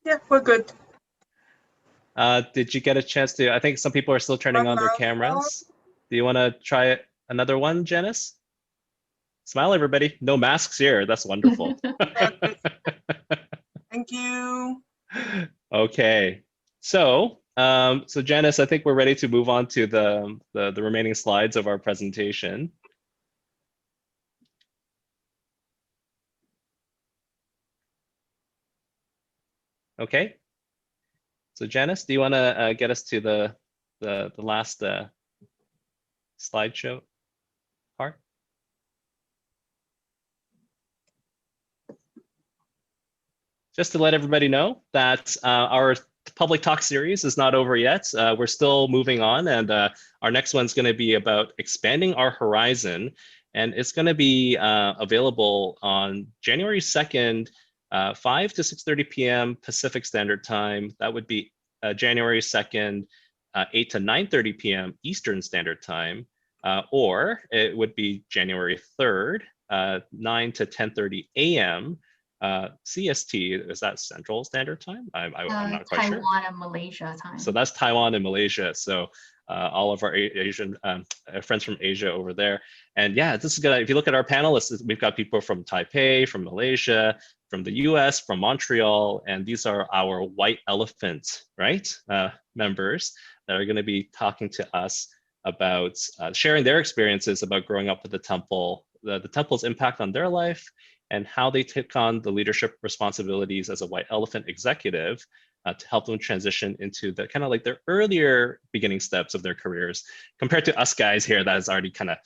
Yeah, we're good. Did you get a chance to, I think some people are still turning on their cameras. Do you want to try another one, Janice? Smile, everybody. No masks here. That's wonderful. Thank you. Okay. So Janice, I think we're ready to move on to the remaining slides of our presentation. Okay. So Janice, do you want to get us to the last slideshow part? Just to let everybody know that our public talk series is not over yet. We're still moving on, and our next one's going to be about expanding our horizon, and it's going to be available on January 2nd, 5 to 6:30 p.m. Pacific Standard Time. That would be January 2nd, 8 to 9:30 p.m. Eastern Standard Time, or it would be January 3rd, 9 to 10:30 a.m. CST. Is that Central Standard Time? I'm not quite sure. Taiwan and Malaysia time. So that's Taiwan and Malaysia. So all of our Asian friends from Asia over there. And yeah, this is gonna, if you look at our panelists, we've got people from Taipei, from Malaysia, from the US, from Montreal, and these are our white elephant, right? Members that are gonna be talking to us about sharing their experiences about growing up with the temple, the temple's impact on their life and how they took on the leadership responsibilities as a white elephant executive to help them transition into the kind of like their earlier beginning steps of their careers, compared to us guys here that is already kind of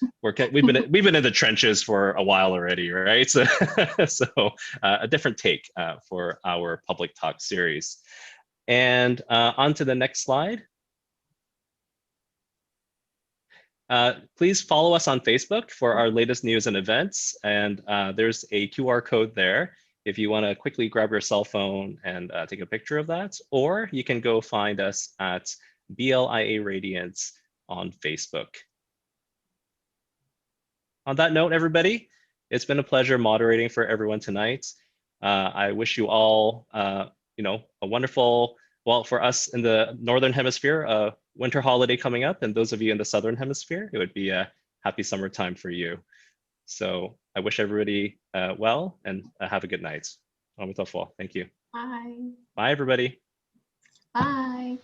we've been in the trenches for a while already, right? So, a different take for our public talk series. And on to the next slide. Please follow us on Facebook for our latest news and events. And there's a QR code there if you want to quickly grab your cell phone and take a picture of that, or you can go find us at BLIA Radiance on Facebook. On that note, everybody, it's been a pleasure moderating for everyone tonight. I wish you all, a wonderful, well, for us in the Northern Hemisphere, a winter holiday coming up, and those of you in the Southern Hemisphere, it would be a happy summertime for you. So I wish everybody well, and have a good night. Thank you. Bye. Bye, everybody. Bye.